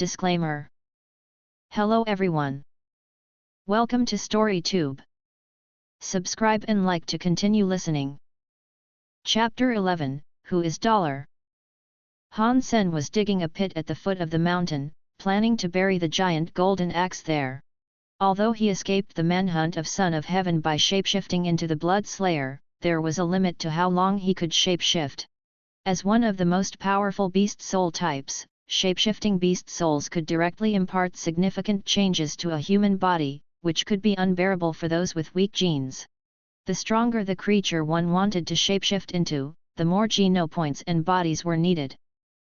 Disclaimer. Hello everyone. Welcome to StoryTube. Subscribe and like to continue listening. Chapter 11, Who is Dollar? Han Sen was digging a pit at the foot of the mountain, planning to bury the giant golden axe there. Although he escaped the manhunt of Son of Heaven by shapeshifting into the Blood Slayer, there was a limit to how long he could shapeshift. As one of the most powerful beast soul types, shapeshifting beast souls could directly impart significant changes to a human body, which could be unbearable for those with weak genes. The stronger the creature one wanted to shapeshift into, the more genopoints and bodies were needed.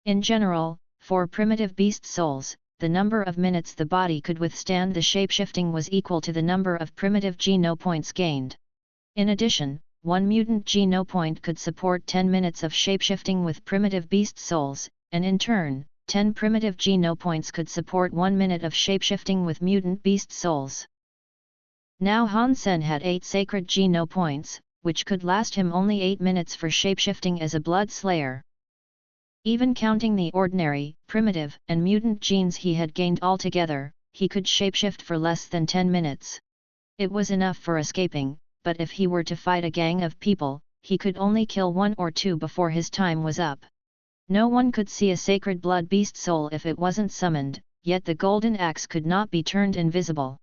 In general, for primitive beast souls, the number of minutes the body could withstand the shapeshifting was equal to the number of primitive genopoints gained. In addition, one mutant genopoint could support 10 minutes of shapeshifting with primitive beast souls, and in turn, 10 primitive genopoints could support 1 minute of shapeshifting with mutant beast souls. Now Han Sen had 8 sacred genopoints, which could last him only 8 minutes for shapeshifting as a blood slayer. Even counting the ordinary, primitive, and mutant genes he had gained altogether, he could shapeshift for less than 10 minutes. It was enough for escaping, but if he were to fight a gang of people, he could only kill 1 or 2 before his time was up. No one could see a sacred blood beast soul if it wasn't summoned, yet the golden axe could not be turned invisible.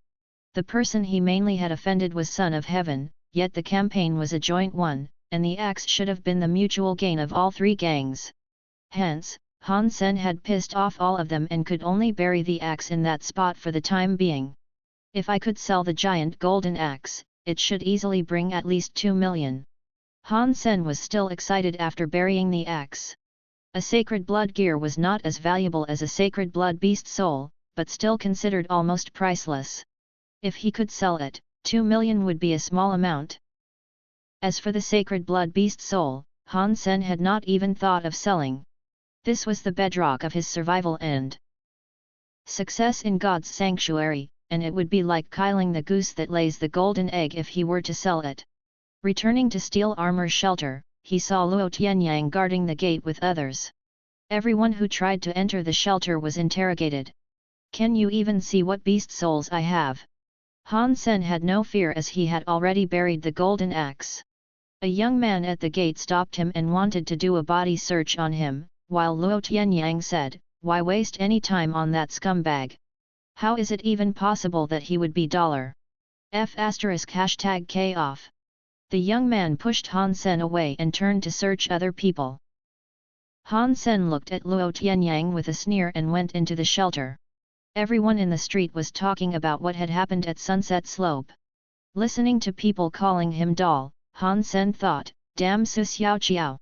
The person he mainly had offended was Son of Heaven, yet the campaign was a joint one, and the axe should have been the mutual gain of all 3 gangs. Hence, Han Sen had pissed off all of them and could only bury the axe in that spot for the time being. If I could sell the giant golden axe, it should easily bring at least 2 million. Han Sen was still excited after burying the axe. A sacred blood gear was not as valuable as a sacred blood beast soul, but still considered almost priceless. If he could sell it, 2 million would be a small amount. As for the sacred blood beast soul, Han Sen had not even thought of selling. This was the bedrock of his survival and success in God's sanctuary, and it would be like killing the goose that lays the golden egg if he were to sell it. Returning to Steel Armor's shelter, he saw Luo Tianyang guarding the gate with others. Everyone who tried to enter the shelter was interrogated. Can you even see what beast souls I have? Han Sen had no fear as he had already buried the golden axe. A young man at the gate stopped him and wanted to do a body search on him, while Luo Tianyang said, "Why waste any time on that scumbag? How is it even possible that he would be $F*#K off?" The young man pushed Han Sen away and turned to search other people. Han Sen looked at Luo Tianyang with a sneer and went into the shelter. Everyone in the street was talking about what had happened at Sunset Slope. Listening to people calling him doll, Han Sen thought, "Damn Su Xiaoqiao!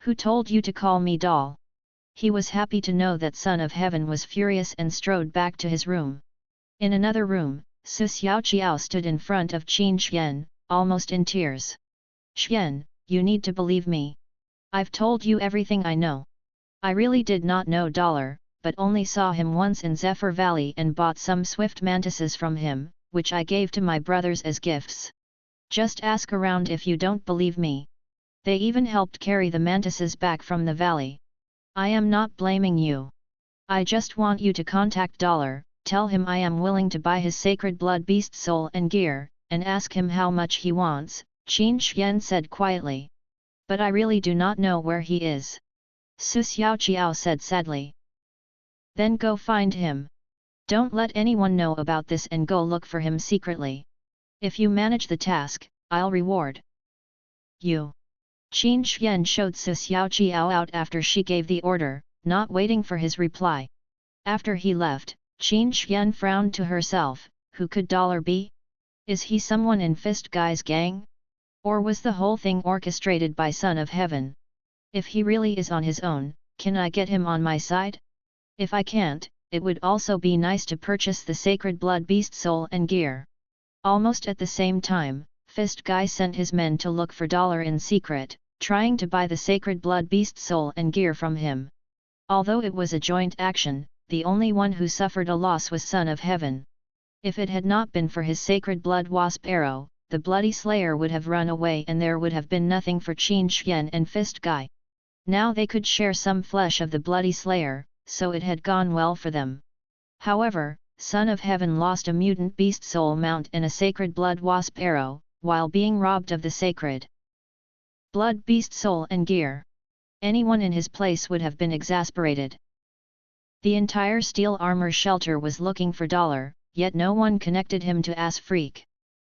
Who told you to call me doll?" He was happy to know that Son of Heaven was furious and strode back to his room. In another room, Su Xiaoqiao stood in front of Qin Xian, almost in tears. "Xian, you need to believe me. I've told you everything I know. I really did not know Dollar, but only saw him once in Zephyr Valley and bought some swift mantises from him, which I gave to my brothers as gifts. Just ask around if you don't believe me. They even helped carry the mantises back from the valley. I am not blaming you. I just want you to contact Dollar, tell him I am willing to buy his sacred blood beast soul and gear, and ask him how much he wants," Qin Xian said quietly. "But I really do not know where he is," Su Xiaoqiao said sadly. "Then go find him. Don't let anyone know about this and go look for him secretly. If you manage the task, I'll reward you." Qin Xian showed Su Xiaoqiao out after she gave the order, not waiting for his reply. After he left, Qin Xian frowned to herself, who could Dollar be? Is he someone in Fist Guy's gang? Or was the whole thing orchestrated by Son of Heaven? If he really is on his own, can I get him on my side? If I can't, it would also be nice to purchase the sacred blood beast soul and gear. Almost at the same time, Fist Guy sent his men to look for Dollar in secret, trying to buy the sacred blood beast soul and gear from him. Although it was a joint action, the only one who suffered a loss was Son of Heaven. If it had not been for his sacred blood wasp arrow, the bloody slayer would have run away and there would have been nothing for Qin Xian and Fist Guy. Now they could share some flesh of the bloody slayer, so it had gone well for them. However, Son of Heaven lost a mutant beast soul mount and a sacred blood wasp arrow, while being robbed of the sacred blood beast soul and gear. Anyone in his place would have been exasperated. The entire steel armor shelter was looking for Dollar, yet no one connected him to Ass Freak.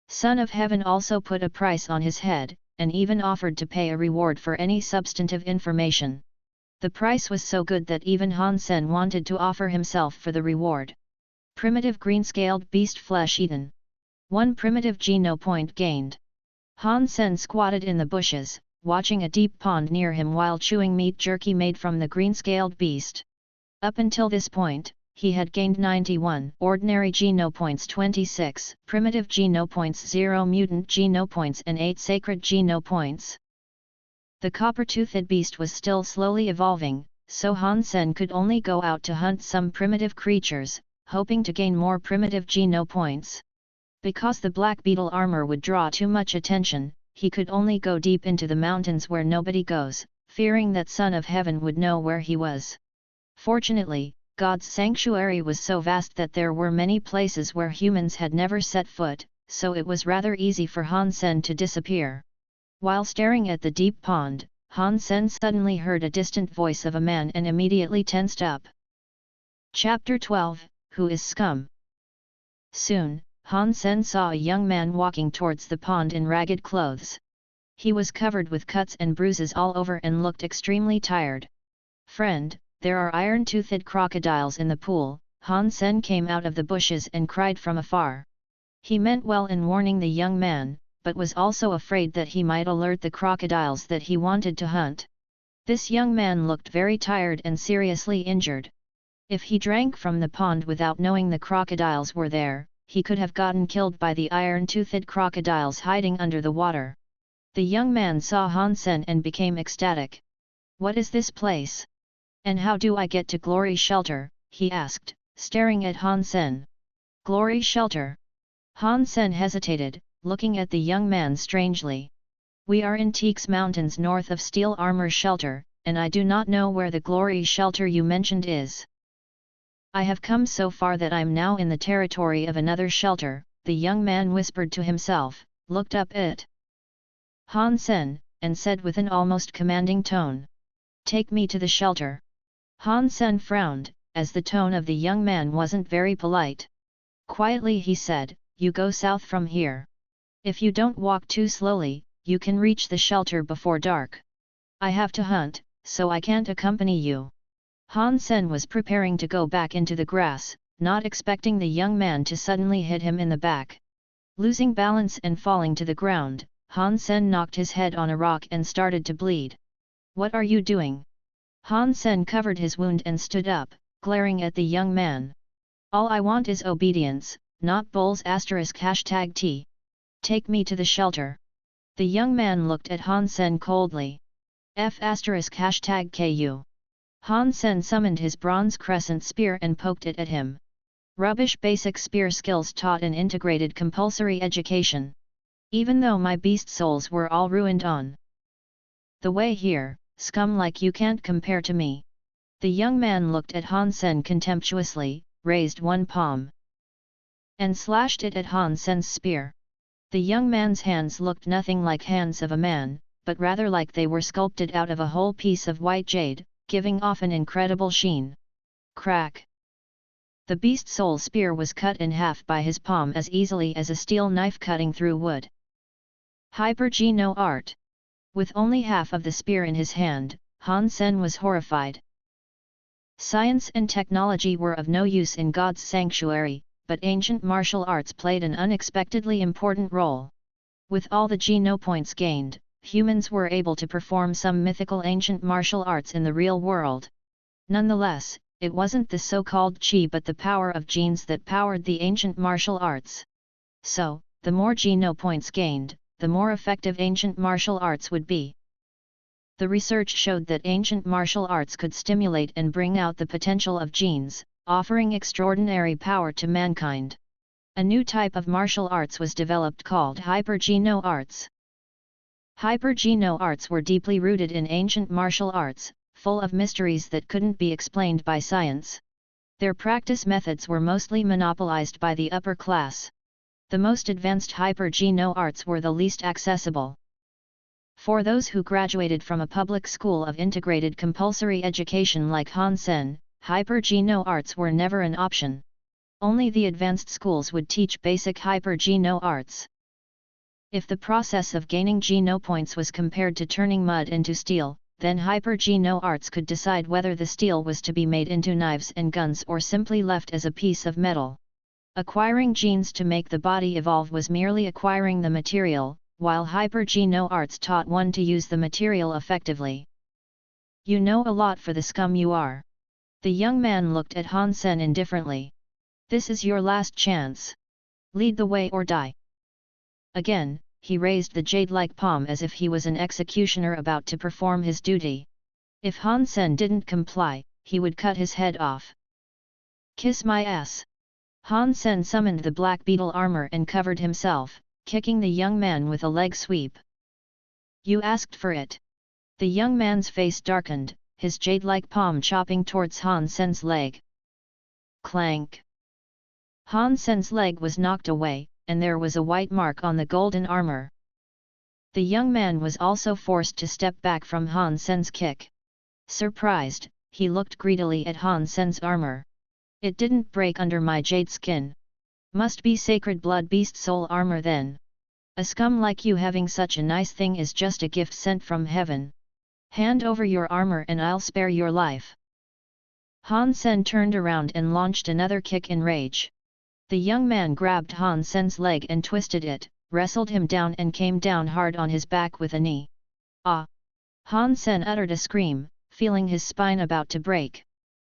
Son of Heaven also put a price on his head, and even offered to pay a reward for any substantive information. The price was so good that even Han Sen wanted to offer himself for the reward. Primitive green-scaled beast flesh eaten. 1 primitive geno point gained. Han Sen squatted in the bushes, watching a deep pond near him while chewing meat jerky made from the green-scaled beast. Up until this point, he had gained 91 ordinary geno points, 26 primitive geno points, 0 mutant geno points and 8 sacred geno points. The copper-toothed beast was still slowly evolving, so Han Sen could only go out to hunt some primitive creatures, hoping to gain more primitive geno points. Because the black beetle armor would draw too much attention, he could only go deep into the mountains where nobody goes, fearing that Son of Heaven would know where he was. Fortunately, God's sanctuary was so vast that there were many places where humans had never set foot, so it was rather easy for Han Sen to disappear. While staring at the deep pond, Han Sen suddenly heard a distant voice of a man and immediately tensed up. Chapter 12, Who is Scum? Soon, Han Sen saw a young man walking towards the pond in ragged clothes. He was covered with cuts and bruises all over and looked extremely tired. "Friend, there are iron-toothed crocodiles in the pool," Han Sen came out of the bushes and cried from afar. He meant well in warning the young man, but was also afraid that he might alert the crocodiles that he wanted to hunt. This young man looked very tired and seriously injured. If he drank from the pond without knowing the crocodiles were there, he could have gotten killed by the iron-toothed crocodiles hiding under the water. The young man saw Han Sen and became ecstatic. "What is this place? And how do I get to Glory Shelter?" he asked, staring at Han Sen. "Glory Shelter?" Han Sen hesitated, looking at the young man strangely. "We are in Teaks Mountains north of Steel Armor Shelter, and I do not know where the Glory Shelter you mentioned is. I have come so far that I'm now in the territory of another shelter," the young man whispered to himself, looked up at Han Sen, and said with an almost commanding tone, "Take me to the shelter." Han Sen frowned, as the tone of the young man wasn't very polite. Quietly he said, "You go south from here. If you don't walk too slowly, you can reach the shelter before dark. I have to hunt, so I can't accompany you." Han Sen was preparing to go back into the grass, not expecting the young man to suddenly hit him in the back. Losing balance and falling to the ground, Han Sen knocked his head on a rock and started to bleed. "What are you doing?" Han Sen covered his wound and stood up, glaring at the young man. "All I want is obedience, not bulls *#T. Take me to the shelter." The young man looked at Han Sen coldly. *#KU. Han Sen summoned his bronze crescent spear and poked it at him. Rubbish basic spear skills taught in integrated compulsory education. Even though my beast souls were all ruined on the way here, scum like you can't compare to me. The young man looked at Han Sen contemptuously, raised one palm, and slashed it at Han Sen's spear. The young man's hands looked nothing like hands of a man, but rather like they were sculpted out of a whole piece of white jade, giving off an incredible sheen. Crack! The beast soul spear was cut in half by his palm as easily as a steel knife cutting through wood. Hyper-Geno art! With only half of the spear in his hand, Han Sen was horrified. Science and technology were of no use in God's sanctuary, but ancient martial arts played an unexpectedly important role. With all the Geno points gained, humans were able to perform some mythical ancient martial arts in the real world. Nonetheless, it wasn't the so-called chi but the power of genes that powered the ancient martial arts. So, the more Geno points gained, the more effective ancient martial arts would be. The research showed that ancient martial arts could stimulate and bring out the potential of genes, offering extraordinary power to mankind. A new type of martial arts was developed called Hyper-Geno arts. Hyper-Geno arts were deeply rooted in ancient martial arts, full of mysteries that couldn't be explained by science. Their practice methods were mostly monopolized by the upper class. The most advanced hyper-Gene arts were the least accessible. For those who graduated from a public school of integrated compulsory education like Hansen, hyper-Gene arts were never an option. Only the advanced schools would teach basic hyper-Gene arts. If the process of gaining Gene points was compared to turning mud into steel, then hyper-Gene arts could decide whether the steel was to be made into knives and guns or simply left as a piece of metal. Acquiring genes to make the body evolve was merely acquiring the material, while hyper-Gene arts taught one to use the material effectively. You know a lot for the scum you are. The young man looked at Hansen indifferently. This is your last chance. Lead the way or die. Again, he raised the jade-like palm as if he was an executioner about to perform his duty. If Hansen didn't comply, he would cut his head off. Kiss my ass. Hansen summoned the black beetle armor and covered himself, kicking the young man with a leg sweep. You asked for it. The young man's face darkened, his jade-like palm chopping towards Hansen's leg. Clank. Hansen's leg was knocked away, and there was a white mark on the golden armor. The young man was also forced to step back from Hansen's kick. Surprised, he looked greedily at Hansen's armor. It didn't break under my jade skin. Must be sacred blood beast soul armor then. A scum like you having such a nice thing is just a gift sent from heaven. Hand over your armor and I'll spare your life. Hansen turned around and launched another kick in rage. The young man grabbed Hansen's leg and twisted it, wrestled him down and came down hard on his back with a knee. Ah! Hansen uttered a scream, feeling his spine about to break.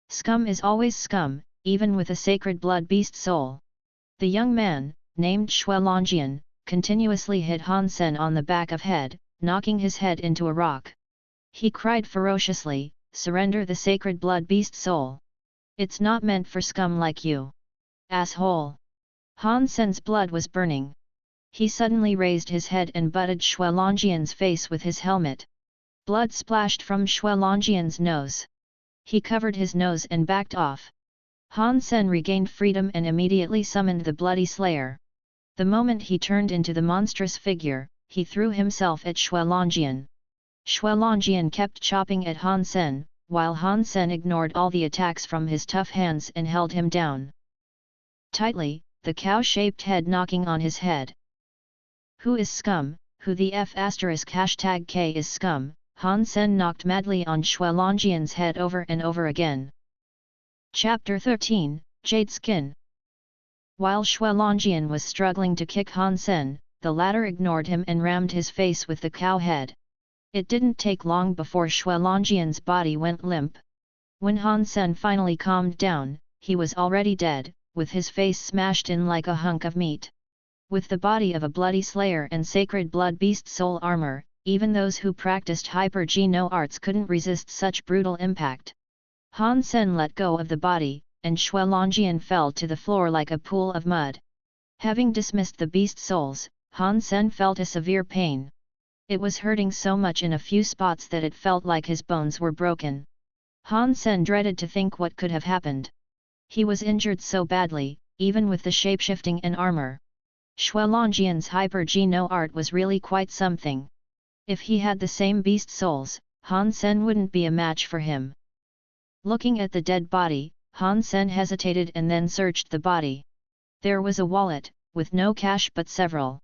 Scum is always scum, even with a sacred blood beast soul. The young man, named Xuelongjian, continuously hit Hansen on the back of head, knocking his head into a rock. He cried ferociously, surrender the sacred blood beast soul. It's not meant for scum like you. Asshole! Hansen's blood was burning. He suddenly raised his head and butted Xuelongjian's face with his helmet. Blood splashed from Xuelongjian's nose. He covered his nose and backed off. Hansen regained freedom and immediately summoned the Bloody Slayer. The moment he turned into the monstrous figure, he threw himself at Xuelongjian. Xuelongjian kept chopping at Hansen, while Hansen ignored all the attacks from his tough hands and held him down tightly, the cow-shaped head knocking on his head. Who is scum? Who the #K is scum? Hansen knocked madly on Xuelongjian's head over and over again. Chapter 13, Jade Skin. While Xuelongjian was struggling to kick Hansen, the latter ignored him and rammed his face with the cow head. It didn't take long before Xuelongjian's body went limp. When Hansen finally calmed down, he was already dead, with his face smashed in like a hunk of meat. With the body of a bloody slayer and sacred blood beast soul armor, even those who practiced hyper-Gene arts couldn't resist such brutal impact. Hansen let go of the body, and Xuelongjian fell to the floor like a pool of mud. Having dismissed the beast souls, Hansen felt a severe pain. It was hurting so much in a few spots that it felt like his bones were broken. Hansen dreaded to think what could have happened. He was injured so badly, even with the shapeshifting and armor. Xuelongjian's hyper-Gene art was really quite something. If he had the same beast souls, Hansen wouldn't be a match for him. Looking at the dead body, Hansen hesitated and then searched the body. There was a wallet, with no cash but several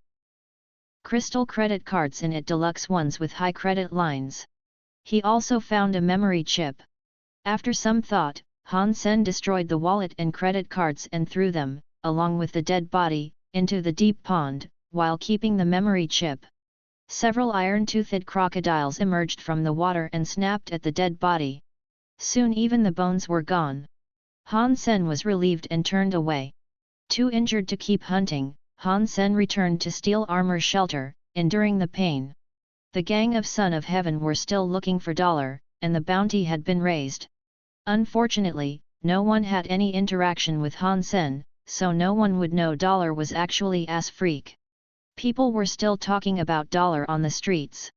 crystal credit cards in it, deluxe ones with high credit lines. He also found a memory chip. After some thought, Hansen destroyed the wallet and credit cards and threw them, along with the dead body, into the deep pond, while keeping the memory chip. Several iron-toothed crocodiles emerged from the water and snapped at the dead body. Soon even the bones were gone. Hansen was relieved and turned away. Too injured to keep hunting, Hansen returned to Steel Armor Shelter, enduring the pain. The gang of Son of Heaven were still looking for Dollar, and the bounty had been raised. Unfortunately, no one had any interaction with Hansen, so no one would know Dollar was actually Ass Freak. People were still talking about Dollar on the streets.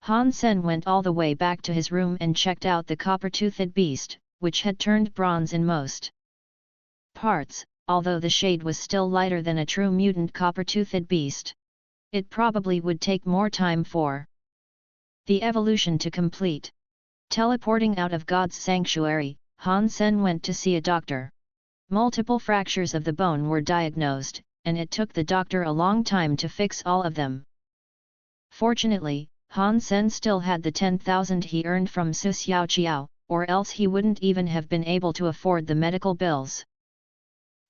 Hansen went all the way back to his room and checked out the copper-toothed beast, which had turned bronze in most parts, although the shade was still lighter than a true mutant copper-toothed beast. It probably would take more time for the evolution to complete. Teleporting out of God's sanctuary, Han Sen went to see a doctor. Multiple fractures of the bone were diagnosed, and it took the doctor a long time to fix all of them. Fortunately, Han Sen still had the 10,000 he earned from Su Xiaoqiao, or else he wouldn't even have been able to afford the medical bills.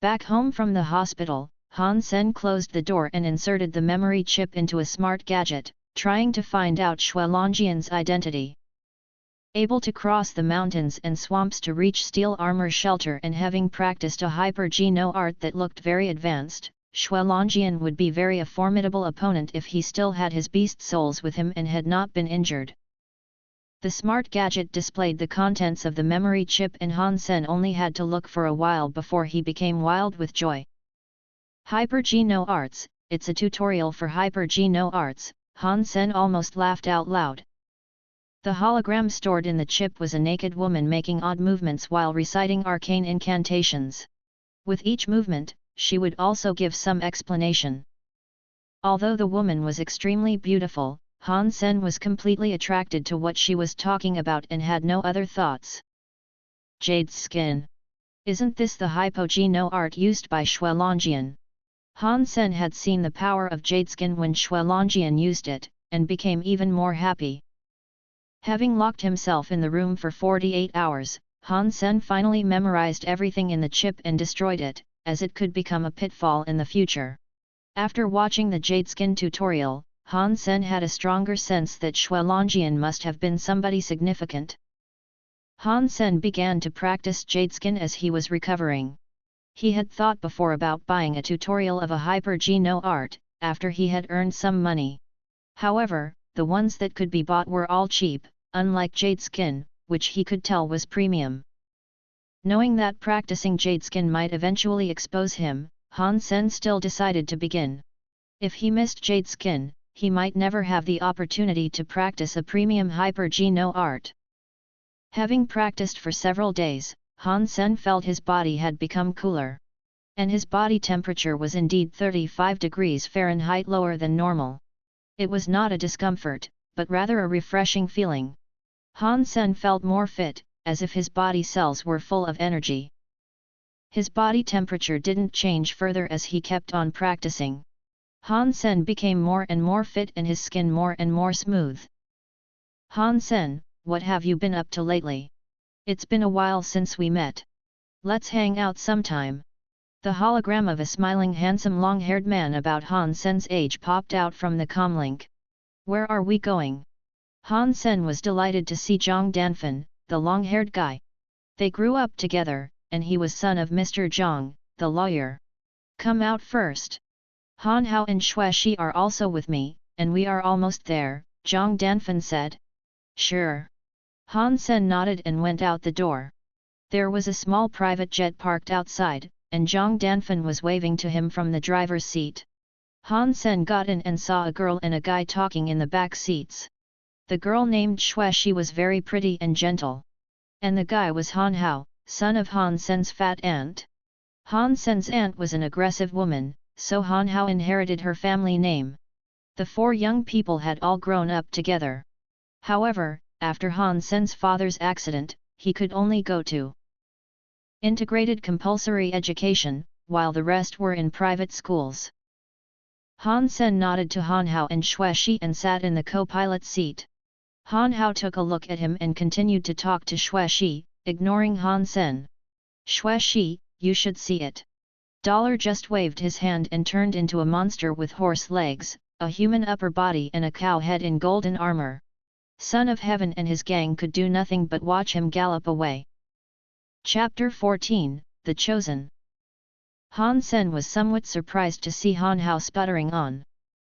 Back home from the hospital, Han Sen closed the door and inserted the memory chip into a smart gadget, trying to find out Xuelongjian's identity. Able to cross the mountains and swamps to reach Steel Armor's shelter and having practiced a hyper-geno art that looked very advanced, Xuelongjian would be very a formidable opponent if he still had his beast souls with him and had not been injured. The smart gadget displayed the contents of the memory chip and Han Sen only had to look for a while before he became wild with joy. Hyper-geno arts, it's a tutorial for hyper-geno arts, Han Sen almost laughed out loud. The hologram stored in the chip was a naked woman making odd movements while reciting arcane incantations. With each movement, she would also give some explanation. Although the woman was extremely beautiful, Han Sen was completely attracted to what she was talking about and had no other thoughts. Jade skin. Isn't this the hypo-geno art used by Xuelongjian? Han Sen had seen the power of jade skin when Xuelongjian used it, and became even more happy. Having locked himself in the room for 48 hours, Han Sen finally memorized everything in the chip and destroyed it, as it could become a pitfall in the future. After watching the jade skin tutorial, Han Sen had a stronger sense that Xuelongjian must have been somebody significant. Han Sen began to practice jade skin as he was recovering. He had thought before about buying a tutorial of a hyper-geno art, after he had earned some money. However, the ones that could be bought were all cheap, unlike jade skin, which he could tell was premium. Knowing that practicing jade skin might eventually expose him, Han Sen still decided to begin. If he missed jade skin, he might never have the opportunity to practice a premium hyper-geno art. Having practiced for several days, Han Sen felt his body had become cooler. And his body temperature was indeed 35 degrees Fahrenheit lower than normal. It was not a discomfort, but rather a refreshing feeling. Han Sen felt more fit, as if his body cells were full of energy. His body temperature didn't change further as he kept on practicing. Han Sen became more and more fit and his skin more and more smooth. Han Sen, what have you been up to lately? It's been a while since we met. Let's hang out sometime. The hologram of a smiling handsome long-haired man about Han Sen's age popped out from the comlink. Where are we going? Han Sen was delighted to see Zhang Danfan, the long-haired guy. They grew up together, and he was son of Mr. Zhang, the lawyer. Come out first. Han Hao and Xue Shi are also with me, and we are almost there, Zhang Danfan said. Sure. Han Sen nodded and went out the door. There was a small private jet parked outside, and Zhang Danfan was waving to him from the driver's seat. Han Sen got in and saw a girl and a guy talking in the back seats. The girl named Xue Shi was very pretty and gentle. And the guy was Han Hao, son of Han Sen's fat aunt. Han Sen's aunt was an aggressive woman, so Han Hao inherited her family name. The four young people had all grown up together. However, after Han Sen's father's accident, he could only go to integrated compulsory education, while the rest were in private schools. Han Sen nodded to Han Hao and Xue Shi and sat in the co-pilot seat. Han Hao took a look at him and continued to talk to Xue Shi, ignoring Han Sen. Xue Shi, you should see it. Dollar just waved his hand and turned into a monster with horse legs, a human upper body and a cow head in golden armor. Son of Heaven and his gang could do nothing but watch him gallop away. Chapter 14, The Chosen. Han Sen was somewhat surprised to see Han Hao sputtering on.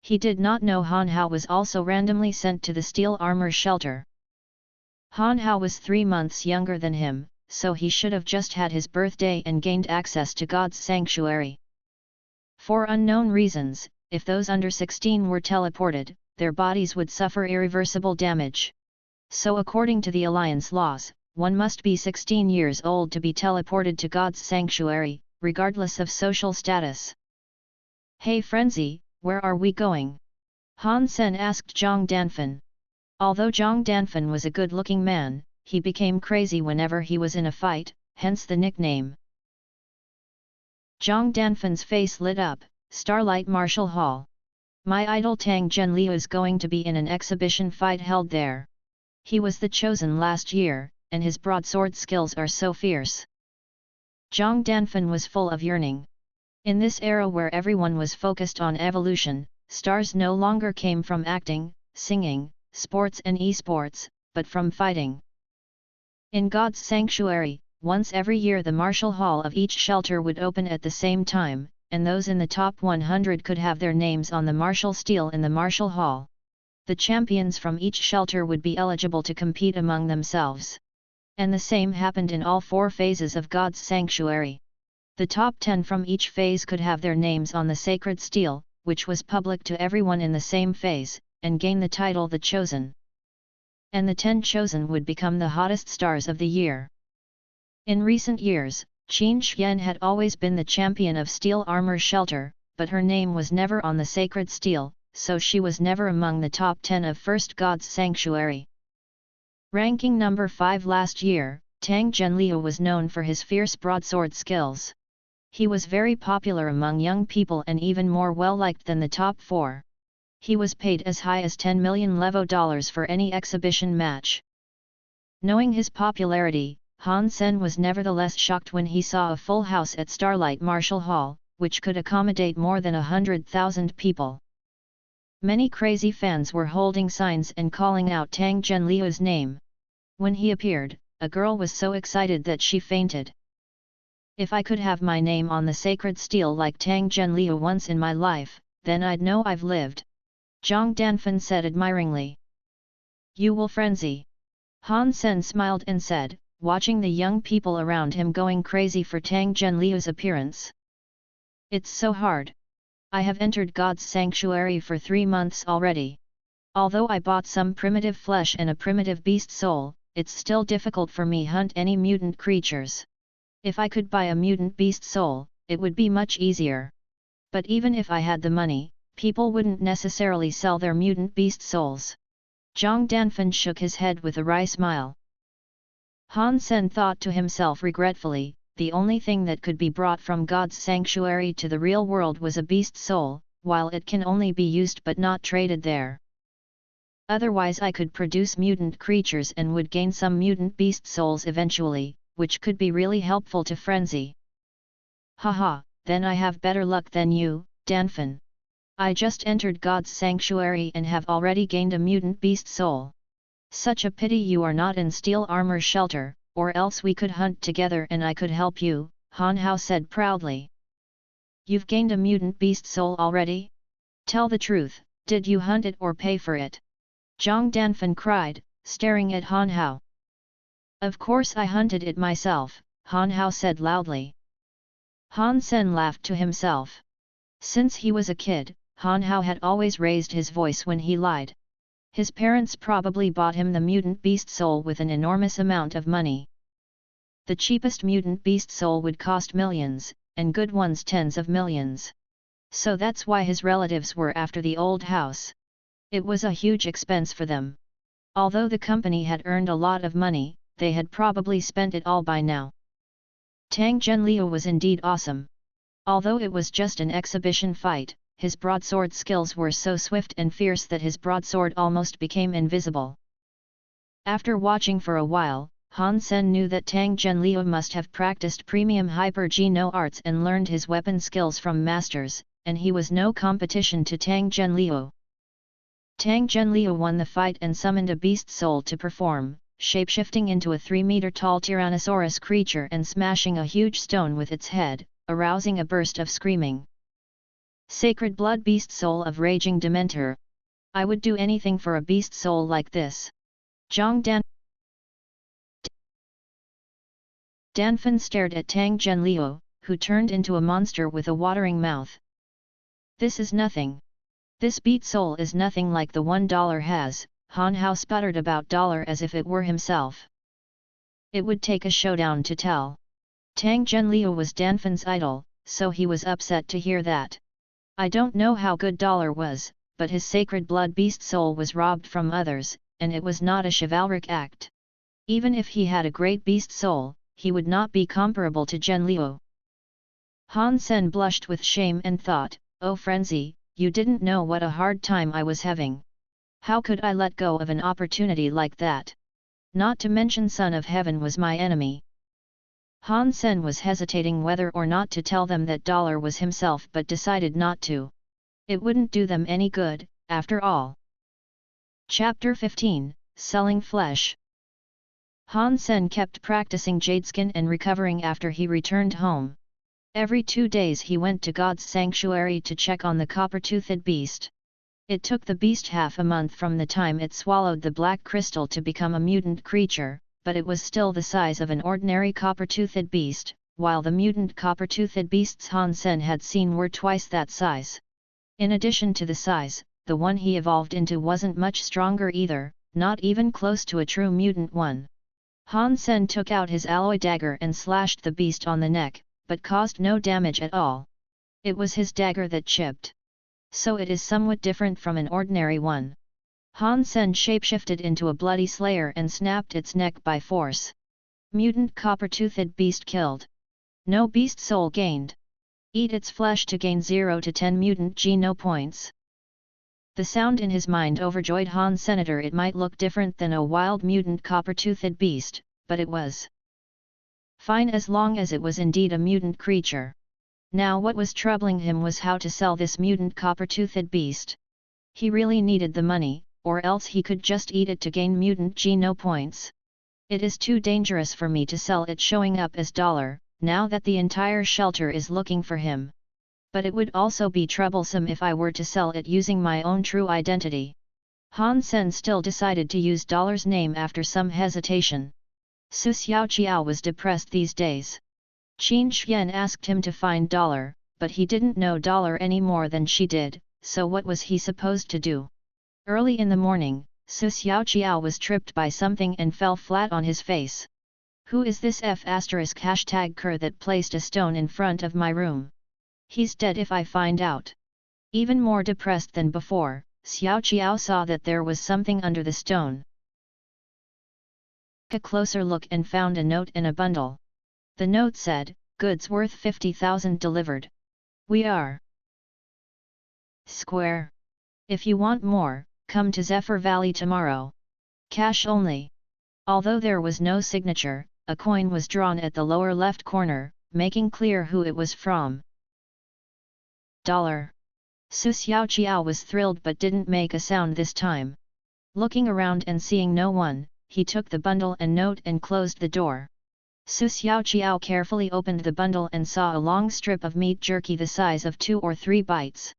He did not know Han Hao was also randomly sent to the Steel Armor shelter. Han Hao was 3 months younger than him, so he should have just had his birthday and gained access to God's sanctuary. For unknown reasons, if those under 16 were teleported, their bodies would suffer irreversible damage. So according to the Alliance laws, one must be 16 years old to be teleported to God's sanctuary, regardless of social status. "Hey Frenzy, where are we going?" Han Sen asked Zhang Danfan. Although Zhang Danfan was a good-looking man, he became crazy whenever he was in a fight, hence the nickname. Zhang Danfan's face lit up. "Starlight Martial Hall. My idol Tang Zhenliu is going to be in an exhibition fight held there. He was the chosen last year, and his broadsword skills are so fierce." Zhang Danfan was full of yearning. In this era where everyone was focused on evolution, stars no longer came from acting, singing, sports and esports, but from fighting. In God's sanctuary, once every year the martial hall of each shelter would open at the same time, and those in the top 100 could have their names on the martial stele in the martial hall. The champions from each shelter would be eligible to compete among themselves. And the same happened in all 4 phases of God's sanctuary. The top 10 from each phase could have their names on the sacred stele, which was public to everyone in the same phase, and gain the title the Chosen. And the 10 chosen would become the hottest stars of the year. In recent years, Qin Xian had always been the champion of steel armor shelter, but her name was never on the sacred stele, so she was never among the top 10 of First God's Sanctuary. Ranking number 5 last year, Tang Zhenliu was known for his fierce broadsword skills. He was very popular among young people and even more well-liked than the top 4. He was paid as high as $10 million for any exhibition match. Knowing his popularity, Han Sen was nevertheless shocked when he saw a full house at Starlight Martial Hall, which could accommodate more than 100,000 people. Many crazy fans were holding signs and calling out Tang Zhenliu's name. When he appeared, a girl was so excited that she fainted. "If I could have my name on the sacred stele like Tang Zhenliu once in my life, then I'd know I've lived," Zhang Danfan said admiringly. "You will frenzy." Han Sen smiled and said, watching the young people around him going crazy for Tang Zhenliu's appearance. "It's so hard. I have entered God's sanctuary for 3 months already. Although I bought some primitive flesh and a primitive beast soul, it's still difficult for me hunt any mutant creatures. If I could buy a mutant beast soul, it would be much easier. But even if I had the money, people wouldn't necessarily sell their mutant beast souls." Zhang Danfan shook his head with a wry smile. Han Sen thought to himself regretfully, the only thing that could be brought from God's sanctuary to the real world was a beast soul, while it can only be used but not traded there. Otherwise I could produce mutant creatures and would gain some mutant beast souls eventually, which could be really helpful to Frenzy. "Haha, then I have better luck than you, Danfan. I just entered God's sanctuary and have already gained a mutant beast soul. Such a pity you are not in steel armor shelter, or else we could hunt together and I could help you," Han Hao said proudly. "You've gained a mutant beast soul already? Tell the truth, did you hunt it or pay for it?" Zhang Danfan cried, staring at Han Hao. "Of course I hunted it myself," Han Hao said loudly. Han Sen laughed to himself. Since he was a kid, Han Hao had always raised his voice when he lied. His parents probably bought him the mutant beast soul with an enormous amount of money. The cheapest mutant beast soul would cost millions, and good ones tens of millions. So that's why his relatives were after the old house. It was a huge expense for them. Although the company had earned a lot of money, they had probably spent it all by now. Tang Zhenliu was indeed awesome. Although it was just an exhibition fight, his broadsword skills were so swift and fierce that his broadsword almost became invisible. After watching for a while, Han Sen knew that Tang Zhenliu must have practiced premium hyper-geno arts and learned his weapon skills from masters, and he was no competition to Tang Zhenliu. Tang Zhenliu won the fight and summoned a beast soul to perform, shapeshifting into a 3-meter-tall Tyrannosaurus creature and smashing a huge stone with its head, arousing a burst of screaming. "Sacred blood beast soul of raging Dementor. I would do anything for a beast soul like this." Zhang Danfan stared at Tang Zhenliu, who turned into a monster with a watering mouth. "This is nothing. This beast soul is nothing like the $1 has," Han Hao sputtered about dollar as if it were himself. "It would take a showdown to tell. Tang Zhenliu was Danfan's idol, so he was upset to hear that. I don't know how good Dollar was, but his sacred blood beast soul was robbed from others, and it was not a chivalric act. Even if he had a great beast soul, he would not be comparable to Zhenliu. Han Sen blushed with shame and thought, "Oh frenzy, you didn't know what a hard time I was having. How could I let go of an opportunity like that? Not to mention Son of Heaven was my enemy." Han Sen was hesitating whether or not to tell them that Dollar was himself, but decided not to. It wouldn't do them any good, after all. Chapter 15, Selling Flesh. Han Sen kept practicing Jadeskin and recovering after he returned home. Every 2 days he went to God's sanctuary to check on the copper-toothed beast. It took the beast half a month from the time it swallowed the black crystal to become a mutant creature, but it was still the size of an ordinary copper-toothed beast, while the mutant copper-toothed beasts Han Sen had seen were twice that size. In addition to the size, the one he evolved into wasn't much stronger either, not even close to a true mutant one. Han Sen took out his alloy dagger and slashed the beast on the neck, but caused no damage at all. It was his dagger that chipped. So it is somewhat different from an ordinary one. Han Sen shapeshifted into a bloody slayer and snapped its neck by force. Mutant copper-toothed beast killed. No beast soul gained. Eat its flesh to gain 0 to 10 mutant geno points. The sound in his mind overjoyed Han Senator. It might look different than a wild mutant copper-toothed beast, but it was fine as long as it was indeed a mutant creature. Now what was troubling him was how to sell this mutant copper-toothed beast. He really needed the money, or else he could just eat it to gain mutant geno points. It is too dangerous for me to sell it showing up as Dollar, now that the entire shelter is looking for him. But it would also be troublesome if I were to sell it using my own true identity. Han Sen still decided to use Dollar's name after some hesitation. Su Xiaoqiao was depressed these days. Qin Xian asked him to find Dollar, but he didn't know Dollar any more than she did, so what was he supposed to do? Early in the morning, Su Xiaoqiao was tripped by something and fell flat on his face. Who is this #cur that placed a stone in front of my room? He's dead if I find out. Even more depressed than before, Xiaoqiao saw that there was something under the stone. A closer look and found a note and a bundle. The note said, "Goods worth 50,000 delivered. We are square. If you want more, come to Zephyr Valley tomorrow. Cash only." Although there was no signature, a coin was drawn at the lower left corner, making clear who it was from. Dollar. Su Xiaoqiao was thrilled but didn't make a sound this time. Looking around and seeing no one, he took the bundle and note and closed the door. Su Xiaoqiao carefully opened the bundle and saw a long strip of meat jerky the size of 2 or 3 bites.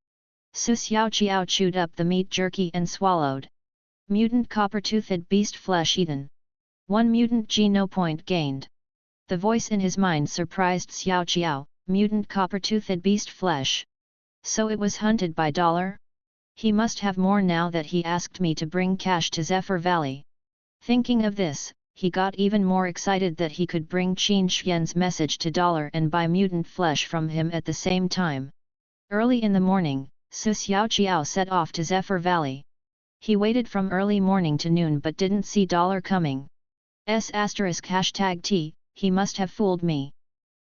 Su Xiaoqiao chewed up the meat jerky and swallowed. Mutant copper-toothed beast flesh eaten. 1 mutant geno point gained. The voice in his mind surprised Xiaoqiao, mutant copper-toothed beast flesh. So it was hunted by Dollar? He must have more now that he asked me to bring cash to Zephyr Valley. Thinking of this, he got even more excited that he could bring Qin Xian's message to Dollar and buy mutant flesh from him at the same time. Early in the morning, Su Xiaoqiao set off to Zephyr Valley. He waited from early morning to noon but didn't see Dollar coming. *#T, he must have fooled me.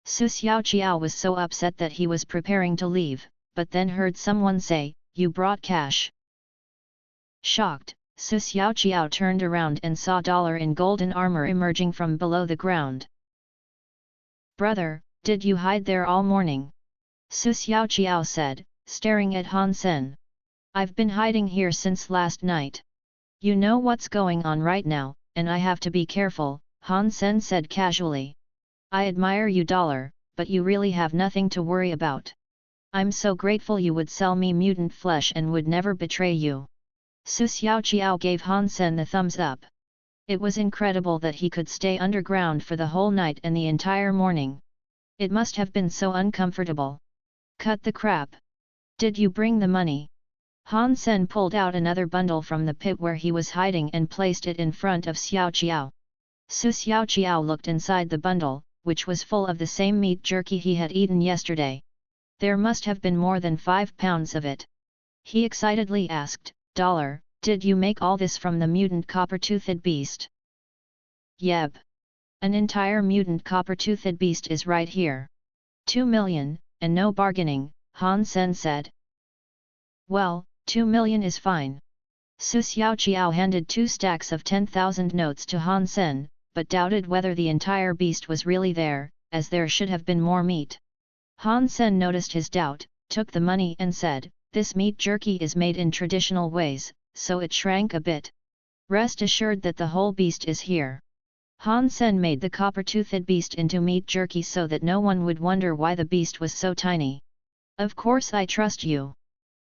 Su Xiaoqiao was so upset that he was preparing to leave, but then heard someone say, "You brought cash." Shocked, Su Xiaoqiao turned around and saw Dollar in golden armor emerging from below the ground. "Brother, did you hide there all morning?" Su Xiaoqiao said, staring at Han Sen. "I've been hiding here since last night. You know what's going on right now, and I have to be careful," Han Sen said casually. "I admire you Dollar, but you really have nothing to worry about. I'm so grateful you would sell me mutant flesh and would never betray you." Su Xiaoqiao gave Han Sen the thumbs up. It was incredible that he could stay underground for the whole night and the entire morning. It must have been so uncomfortable. "Cut the crap. Did you bring the money?" Han Sen pulled out another bundle from the pit where he was hiding and placed it in front of Xiaoqiao. Su Xiaoqiao looked inside the bundle, which was full of the same meat jerky he had eaten yesterday. There must have been more than 5 pounds of it. He excitedly asked, "Dollar, did you make all this from the mutant copper-toothed beast?" "Yep. An entire mutant copper-toothed beast is right here. 2 million, and no bargaining," Han Sen said. "Well, 2 million is fine." Su Xiaoqiao handed 2 stacks of 10,000 notes to Han Sen, but doubted whether the entire beast was really there, as there should have been more meat. Han Sen noticed his doubt, took the money and said, "This meat jerky is made in traditional ways, so it shrank a bit. Rest assured that the whole beast is here." Han Sen made the copper-toothed beast into meat jerky so that no one would wonder why the beast was so tiny. "Of course I trust you."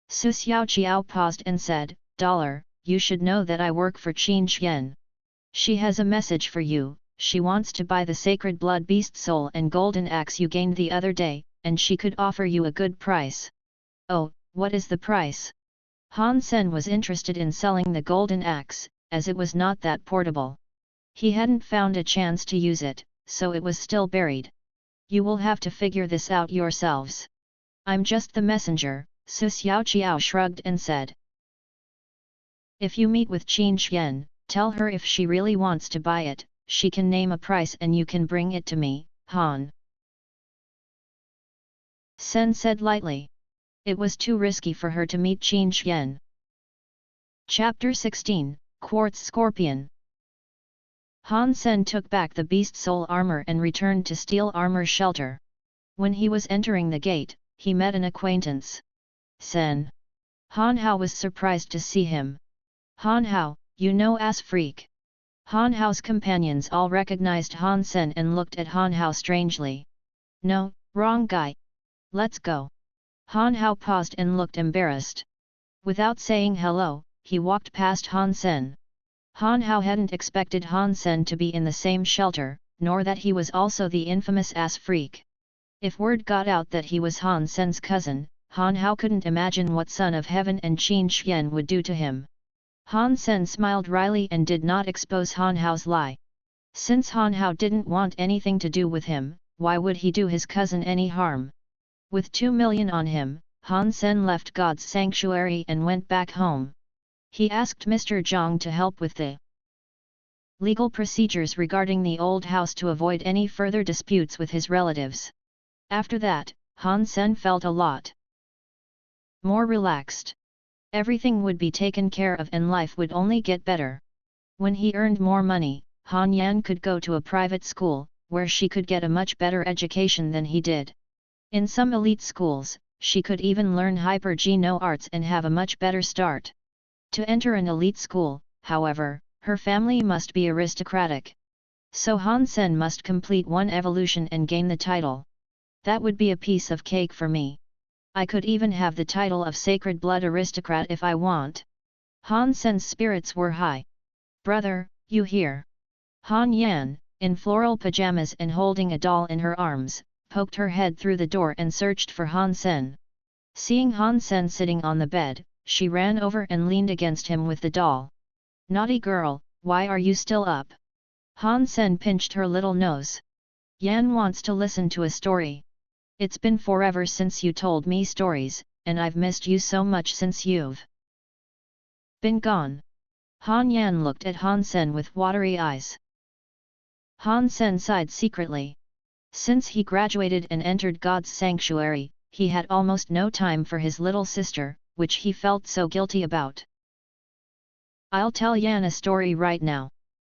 Su Xiaoqiao paused and said, "Dollar, you should know that I work for Qin Xian. She has a message for you. She wants to buy the sacred blood beast soul and golden axe you gained the other day, and she could offer you a good price." "Oh, what is the price?" Han Sen was interested in selling the golden axe, as it was not that portable. He hadn't found a chance to use it, so it was still buried. "You will have to figure this out yourselves. I'm just the messenger," Su Xiaoqiao shrugged and said. "If you meet with Qin Xian, tell her if she really wants to buy it, she can name a price and you can bring it to me." Han Sen said lightly. It was too risky for her to meet Qin Xian. Chapter 16, Quartz Scorpion. Han Sen took back the beast soul armor and returned to steel armor shelter. When he was entering the gate, he met an acquaintance. "Sen." Han Hao was surprised to see him. "Han Hao, you know ass freak." Han Hao's companions all recognized Han Sen and looked at Han Hao strangely. "No, wrong guy. Let's go." Han Hao paused and looked embarrassed. Without saying hello, he walked past Han Sen. Han Hao hadn't expected Han Sen to be in the same shelter, nor that he was also the infamous ass freak. If word got out that he was Han Sen's cousin, Han Hao couldn't imagine what Son of Heaven and Qin Xian would do to him. Han Sen smiled wryly and did not expose Han Hao's lie. Since Han Hao didn't want anything to do with him, why would he do his cousin any harm? With 2 million on him, Han Sen left God's sanctuary and went back home. He asked Mr. Zhang to help with the legal procedures regarding the old house to avoid any further disputes with his relatives. After that, Han Sen felt a lot more relaxed. Everything would be taken care of and life would only get better. When he earned more money, Han Yan could go to a private school, where she could get a much better education than he did. In some elite schools, she could even learn hyper-geno arts and have a much better start. To enter an elite school, however, her family must be aristocratic. So Han Sen must complete one evolution and gain the title. That would be a piece of cake for me. I could even have the title of Sacred Blood Aristocrat if I want. Han Sen's spirits were high. "Brother, you here?" Han Yan, in floral pajamas and holding a doll in her arms, poked her head through the door and searched for Han Sen. Seeing Han Sen sitting on the bed, she ran over and leaned against him with the doll. "Naughty girl, why are you still up?" Han Sen pinched her little nose. "Yan wants to listen to a story. It's been forever since you told me stories, and I've missed you so much since you've been gone." Han Yan looked at Han Sen with watery eyes. Han Sen sighed secretly. Since he graduated and entered God's sanctuary, he had almost no time for his little sister, which he felt so guilty about. "I'll tell Yan a story right now."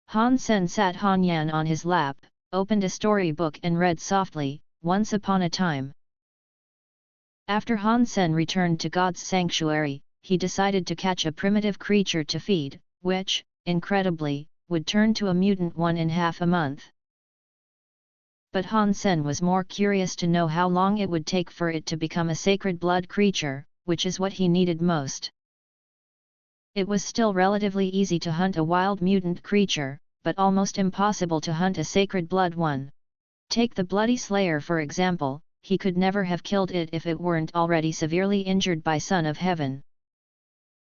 Han Sen sat Han Yan on his lap, opened a storybook and read softly, "Once upon a time." After Han Sen returned to God's sanctuary, he decided to catch a primitive creature to feed, which, incredibly, would turn to a mutant one in half a month. But Han Sen was more curious to know how long it would take for it to become a sacred blood creature, which is what he needed most. It was still relatively easy to hunt a wild mutant creature, but almost impossible to hunt a sacred blood one. Take the Bloody Slayer for example, he could never have killed it if it weren't already severely injured by Son of Heaven.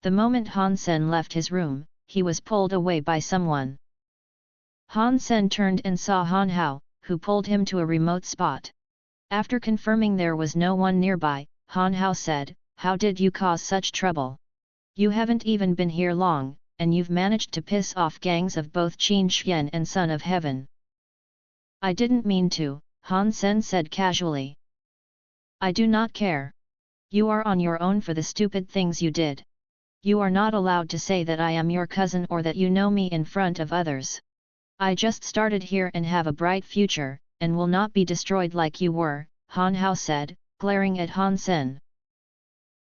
The moment Han Sen left his room, he was pulled away by someone. Han Sen turned and saw Han Hao, who pulled him to a remote spot. After confirming there was no one nearby, Han Hao said, "How did you cause such trouble? You haven't even been here long, and you've managed to piss off gangs of both Qin Xian and Son of Heaven." "I didn't mean to," Han Sen said casually. "I do not care. You are on your own for the stupid things you did. You are not allowed to say that I am your cousin or that you know me in front of others. I just started here and have a bright future, and will not be destroyed like you were," Han Hao said, glaring at Han Sen.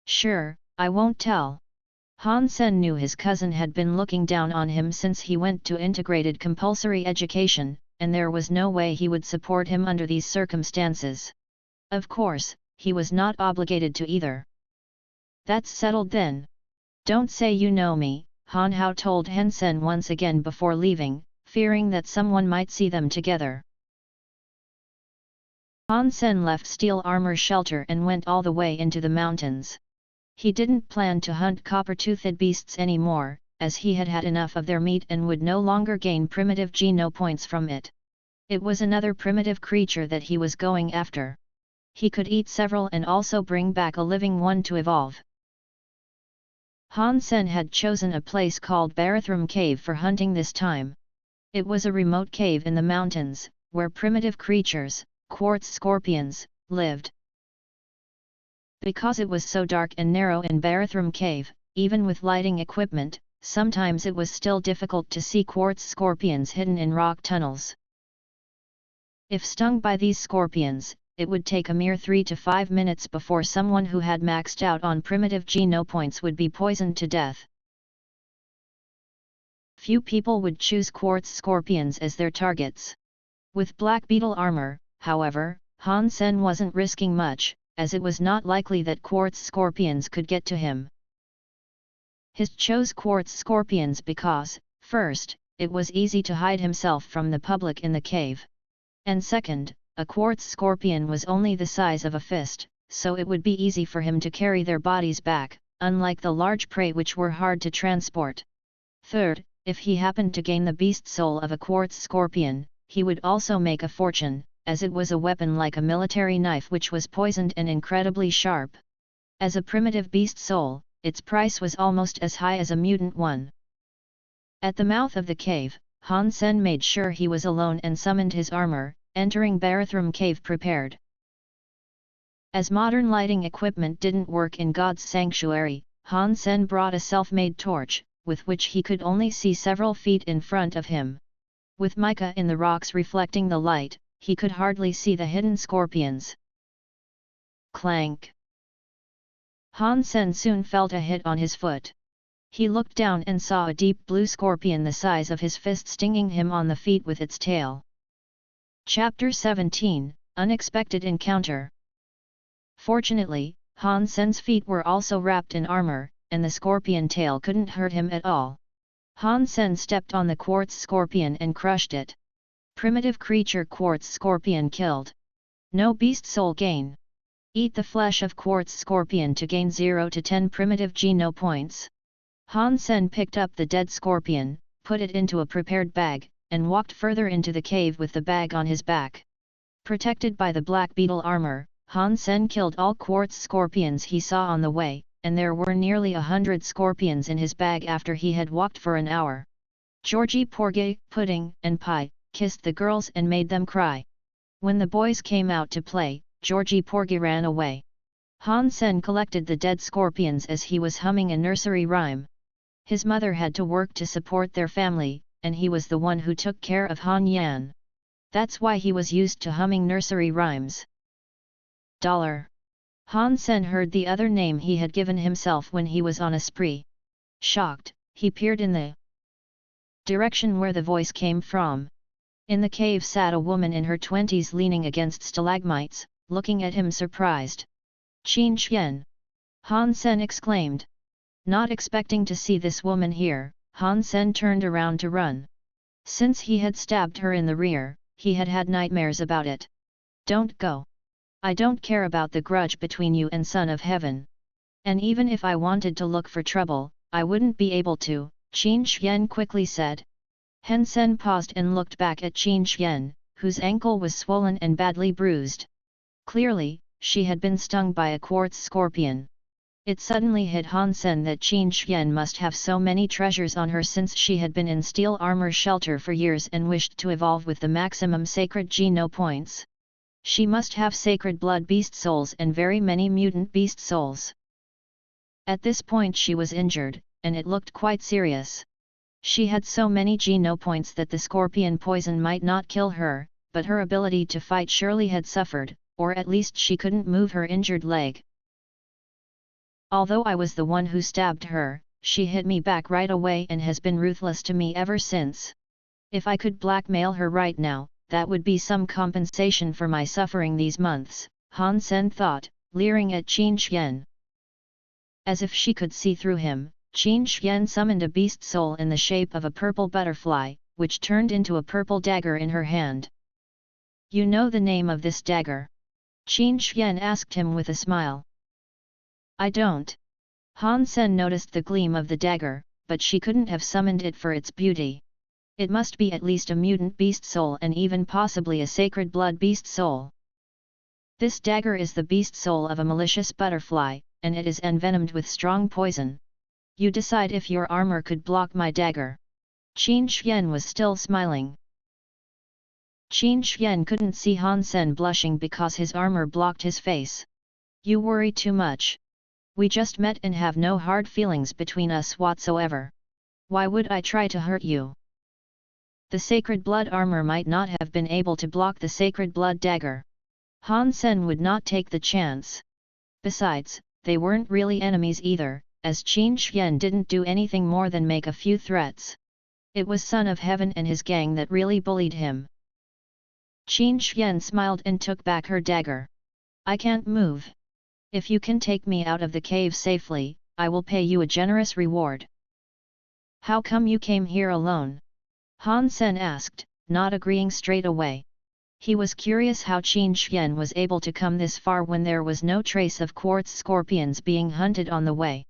"Sure, I won't tell." Han Sen knew his cousin had been looking down on him since he went to integrated compulsory education, and there was no way he would support him under these circumstances. Of course, he was not obligated to either. "That's settled then. Don't say you know me," Han Hao told Han Sen once again before leaving, fearing that someone might see them together. Han Sen left Steel Armor Shelter and went all the way into the mountains. He didn't plan to hunt copper-toothed beasts anymore, as he had had enough of their meat and would no longer gain primitive geno points from it. It was another primitive creature that he was going after. He could eat several and also bring back a living one to evolve. Han Sen had chosen a place called Barathrum Cave for hunting this time. It was a remote cave in the mountains, where primitive creatures, quartz scorpions, lived. Because it was so dark and narrow in Barathrum Cave, even with lighting equipment, sometimes it was still difficult to see quartz scorpions hidden in rock tunnels. If stung by these scorpions, it would take a mere 3 to 5 minutes before someone who had maxed out on primitive geno points would be poisoned to death. Few people would choose quartz scorpions as their targets. With black beetle armor, however, Han Sen wasn't risking much, as it was not likely that quartz scorpions could get to him. He chose quartz scorpions because, first, it was easy to hide himself from the public in the cave. And second, a quartz scorpion was only the size of a fist, so it would be easy for him to carry their bodies back, unlike the large prey which were hard to transport. Third, if he happened to gain the beast soul of a quartz scorpion, he would also make a fortune, as it was a weapon like a military knife which was poisoned and incredibly sharp. As a primitive beast soul, its price was almost as high as a mutant one. At the mouth of the cave, Han Sen made sure he was alone and summoned his armor, entering Barathrum Cave prepared. As modern lighting equipment didn't work in God's sanctuary, Han Sen brought a self-made torch, with which he could only see several feet in front of him. With mica in the rocks reflecting the light, he could hardly see the hidden scorpions. Clank! Han Sen soon felt a hit on his foot. He looked down and saw a deep blue scorpion the size of his fist stinging him on the feet with its tail. Chapter 17, Unexpected Encounter. Fortunately, Han Sen's feet were also wrapped in armor, and the scorpion tail couldn't hurt him at all. Han Sen stepped on the quartz scorpion and crushed it. Primitive creature quartz scorpion killed. No beast soul gain. Eat the flesh of quartz scorpion to gain 0 to 10 primitive geno points. Han Sen picked up the dead scorpion, put it into a prepared bag, and walked further into the cave with the bag on his back. Protected by the black beetle armor, Han Sen killed all quartz scorpions he saw on the way, and there were nearly 100 scorpions in his bag after he had walked for an hour. Georgie Porgy, Pudding, and Pie kissed the girls and made them cry. When the boys came out to play, Georgie Porgy ran away. Han Sen collected the dead scorpions as he was humming a nursery rhyme. His mother had to work to support their family, and he was the one who took care of Han Yan. That's why he was used to humming nursery rhymes. Dollar. Han Sen heard the other name he had given himself when he was on a spree. Shocked, he peered in the direction where the voice came from. In the cave sat a woman in her 20s leaning against stalagmites, looking at him surprised. Qin Xian! Han Sen exclaimed. Not expecting to see this woman here, Han Sen turned around to run. Since he had stabbed her in the rear, he had had nightmares about it. Don't go. I don't care about the grudge between you and Son of Heaven. And even if I wanted to look for trouble, I wouldn't be able to, Qin Xian quickly said. Han Sen paused and looked back at Qin Xian, whose ankle was swollen and badly bruised. Clearly, she had been stung by a quartz scorpion. It suddenly hit Han Sen that Qin Xian must have so many treasures on her since she had been in steel armor shelter for years and wished to evolve with the maximum sacred geno points. She must have sacred blood beast souls and very many mutant beast souls. At this point she was injured, and it looked quite serious. She had so many geno points that the scorpion poison might not kill her, but her ability to fight surely had suffered, or at least she couldn't move her injured leg. Although I was the one who stabbed her, she hit me back right away and has been ruthless to me ever since. If I could blackmail her right now, that would be some compensation for my suffering these months, Han Sen thought, leering at Qin Xian. As if she could see through him, Qin Xian summoned a beast soul in the shape of a purple butterfly, which turned into a purple dagger in her hand. You know the name of this dagger? Qin Xian asked him with a smile. I don't. Han Sen noticed the gleam of the dagger, but she couldn't have summoned it for its beauty. It must be at least a mutant beast soul and even possibly a sacred blood beast soul. This dagger is the beast soul of a malicious butterfly, and it is envenomed with strong poison. You decide if your armor could block my dagger. Qin Xian was still smiling. Qin Xian couldn't see Han Sen blushing because his armor blocked his face. You worry too much. We just met and have no hard feelings between us whatsoever. Why would I try to hurt you? The sacred blood armor might not have been able to block the sacred blood dagger. Han Sen would not take the chance. Besides, they weren't really enemies either, as Qin Xian didn't do anything more than make a few threats. It was Son of Heaven and his gang that really bullied him. Qin Xian smiled and took back her dagger. I can't move. If you can take me out of the cave safely, I will pay you a generous reward. How come you came here alone? Han Sen asked, not agreeing straight away. He was curious how Qin Xian was able to come this far when there was no trace of quartz scorpions being hunted on the way.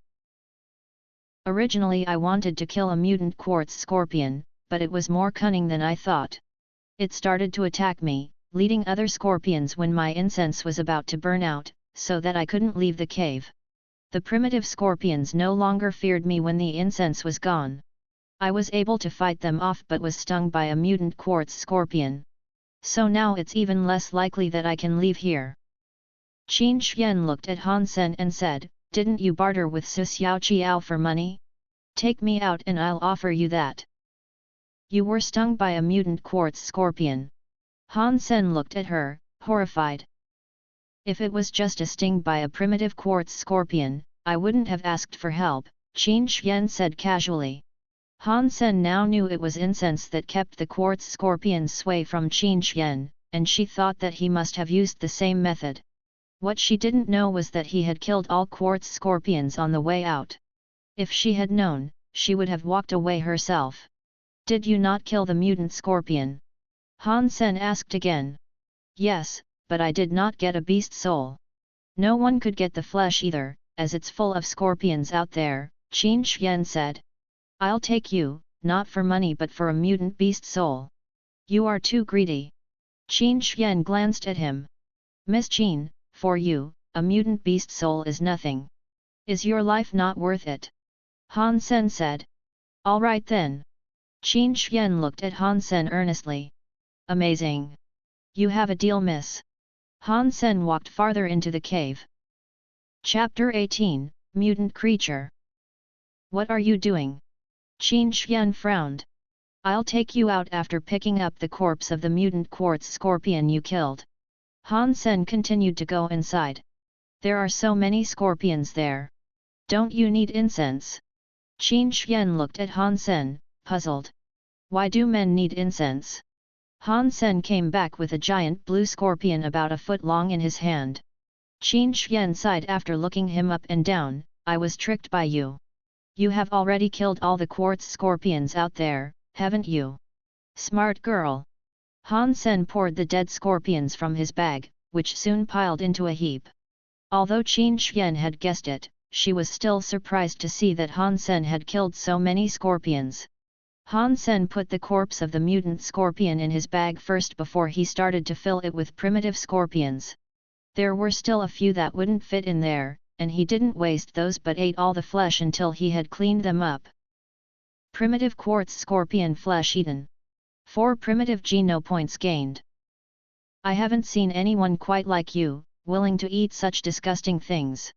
Originally I wanted to kill a mutant quartz scorpion, but it was more cunning than I thought. It started to attack me, leading other scorpions when my incense was about to burn out, so that I couldn't leave the cave. The primitive scorpions no longer feared me when the incense was gone. I was able to fight them off but was stung by a mutant quartz scorpion. So now it's even less likely that I can leave here. Qin Xian looked at Han Sen and said, didn't you barter with Su Xiaoqiao for money? Take me out and I'll offer you that. You were stung by a mutant quartz scorpion. Han Sen looked at her, horrified. If it was just a sting by a primitive quartz scorpion, I wouldn't have asked for help, Qin Xian said casually. Han Sen now knew it was incense that kept the quartz scorpion's sway from Qin Xian, and she thought that he must have used the same method. What she didn't know was that he had killed all quartz scorpions on the way out. If she had known, she would have walked away herself. Did you not kill the mutant scorpion? Han Sen asked again. Yes, but I did not get a beast soul. No one could get the flesh either, as it's full of scorpions out there, Qin Xian said. I'll take you, not for money but for a mutant beast soul. You are too greedy. Qin Xian glanced at him. Miss Qin, for you, a mutant beast soul is nothing. Is your life not worth it? Han Sen said. All right then. Qin Xian looked at Han Sen earnestly. Amazing. You have a deal, miss. Han Sen walked farther into the cave. Chapter 18, Mutant Creature. What are you doing? Qin Xian frowned. I'll take you out after picking up the corpse of the mutant quartz scorpion you killed. Han Sen continued to go inside. There are so many scorpions there. Don't you need incense? Qin Xian looked at Han Sen, puzzled. Why do men need incense? Han Sen came back with a giant blue scorpion about a foot long in his hand. Qin Xian sighed after looking him up and down. I was tricked by you. You have already killed all the quartz scorpions out there, haven't you? Smart girl. Han Sen poured the dead scorpions from his bag, which soon piled into a heap. Although Qin Xian had guessed it, she was still surprised to see that Han Sen had killed so many scorpions. Han Sen put the corpse of the mutant scorpion in his bag first before he started to fill it with primitive scorpions. There were still a few that wouldn't fit in there, and he didn't waste those but ate all the flesh until he had cleaned them up. Primitive quartz scorpion flesh eaten. 4 primitive geno points gained. I haven't seen anyone quite like you, willing to eat such disgusting things.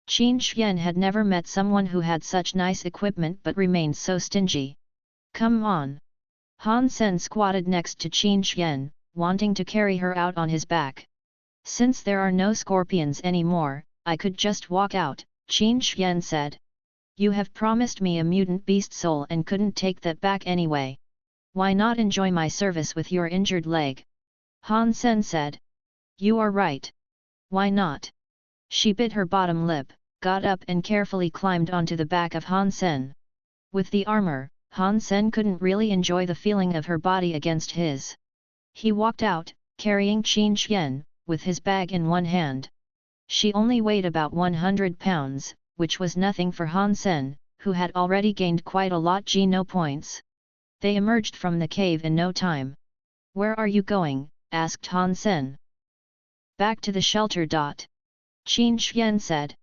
Qin Xian had never met someone who had such nice equipment but remained so stingy. Come on. Han Sen squatted next to Qin Xian, wanting to carry her out on his back. Since there are no scorpions anymore, I could just walk out, Qin Xian said. You have promised me a mutant beast soul and couldn't take that back anyway. Why not enjoy my service with your injured leg? Han Sen said. You are right. Why not? She bit her bottom lip, got up and carefully climbed onto the back of Han Sen. With the armor, Han Sen couldn't really enjoy the feeling of her body against his. He walked out, carrying Qin Xian, with his bag in one hand. She only weighed about 100 pounds, which was nothing for Han Sen, who had already gained quite a lot geno points. They emerged from the cave in no time. Where are you going? Asked Han Sen. Back to the shelter. Qin Xian said.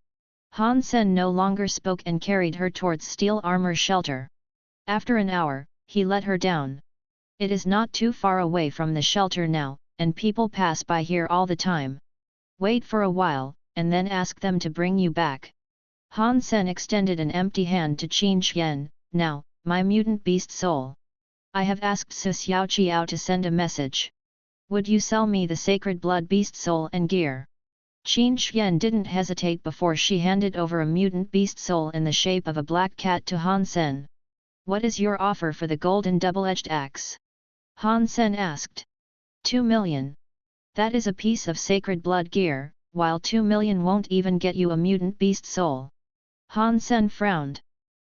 Han Sen no longer spoke and carried her towards steel armor shelter. After an hour, he let her down. It is not too far away from the shelter now, and people pass by here all the time. Wait for a while, and then ask them to bring you back. Han Sen extended an empty hand to Qin Xian. Now, my mutant beast soul. I have asked Su Xiaoqiao to send a message. Would you sell me the sacred blood beast soul and gear? Qin Xian didn't hesitate before she handed over a mutant beast soul in the shape of a black cat to Han Sen. What is your offer for the golden double-edged axe? Han Sen asked. 2 million. That is a piece of sacred blood gear, while 2 million won't even get you a mutant beast soul. Han Sen frowned.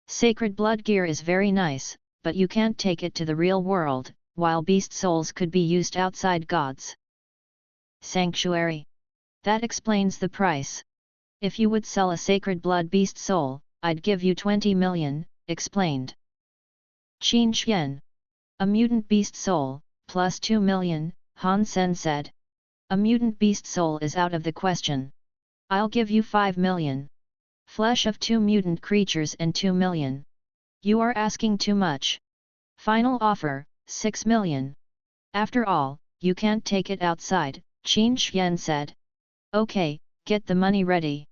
Sacred blood gear is very nice, but you can't take it to the real world, while beast souls could be used outside gods' sanctuary. That explains the price. If you would sell a sacred blood beast soul, I'd give you 20 million, explained Qin Xian. A mutant beast soul, plus 2 million, Han Sen said. A mutant beast soul is out of the question. I'll give you 5 million. Flesh of 2 mutant creatures and 2 million. You are asking too much. Final offer, 6 million. After all, you can't take it outside, Qin Xian said. Okay, get the money ready.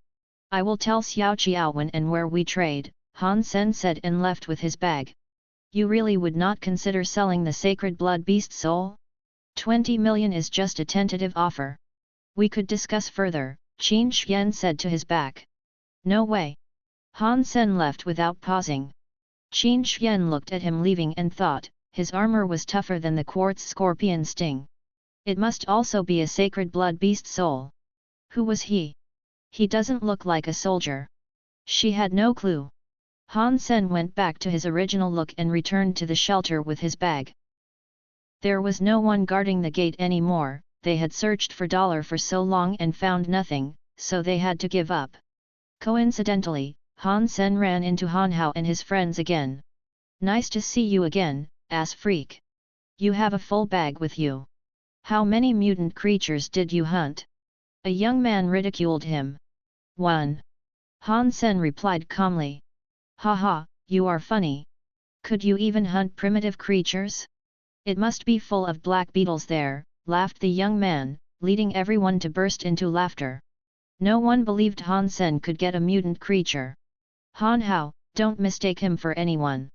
I will tell Xiaoqiao when and where we trade, Han Sen said and left with his bag. You really would not consider selling the sacred blood beast soul? 20 million is just a tentative offer. We could discuss further, Qin Xian said to his back. No way. Han Sen left without pausing. Qin Xian looked at him leaving and thought, his armor was tougher than the quartz scorpion sting. It must also be a sacred blood beast soul. Who was he? He doesn't look like a soldier. She had no clue. Han Sen went back to his original look and returned to the shelter with his bag. There was no one guarding the gate anymore. They had searched for dollar for so long and found nothing, so they had to give up. Coincidentally, Han Sen ran into Han Hao and his friends again. Nice to see you again, ass freak. You have a full bag with you. How many mutant creatures did you hunt? A young man ridiculed him. 1. Han Sen replied calmly. Haha, you are funny. Could you even hunt primitive creatures? It must be full of black beetles there, laughed the young man, leading everyone to burst into laughter. No one believed Han Sen could get a mutant creature. Han Hao, don't mistake him for anyone.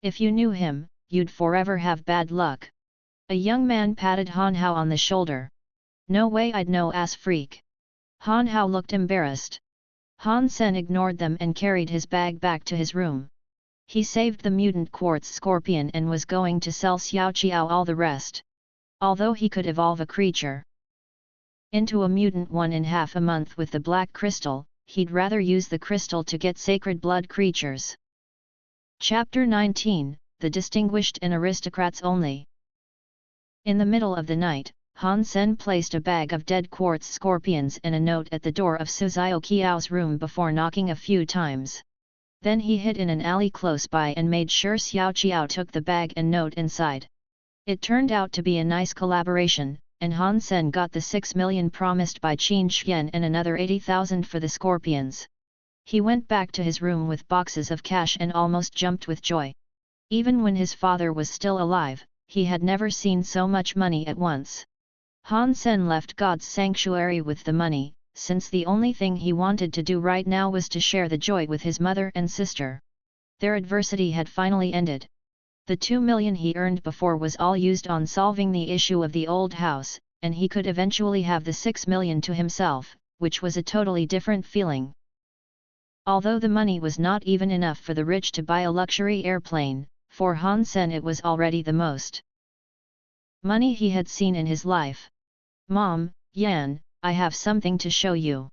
If you knew him, you'd forever have bad luck. A young man patted Han Hao on the shoulder. No way I'd know, ass freak. Han Hao looked embarrassed. Han Sen ignored them and carried his bag back to his room. He saved the mutant quartz scorpion and was going to sell Xiaoqiao all the rest. Although he could evolve a creature into a mutant 1.5 a month with the black crystal, he'd rather use the crystal to get sacred blood creatures. Chapter 19, The Distinguished and Aristocrats Only. In the middle of the night, Han Sen placed a bag of dead quartz scorpions and a note at the door of Su Xiaoqiao's room before knocking a few times. Then he hid in an alley close by and made sure Xiao Qiao took the bag and note inside. It turned out to be a nice collaboration, and Han Sen got the 6 million promised by Qin Xian and another 80,000 for the scorpions. He went back to his room with boxes of cash and almost jumped with joy. Even when his father was still alive, he had never seen so much money at once. Han Sen left God's sanctuary with the money, since the only thing he wanted to do right now was to share the joy with his mother and sister. Their adversity had finally ended. The 2 million he earned before was all used on solving the issue of the old house, and he could eventually have the 6 million to himself, which was a totally different feeling. Although the money was not even enough for the rich to buy a luxury airplane, for Han Sen it was already the most money he had seen in his life. "Mom, Yan, I have something to show you."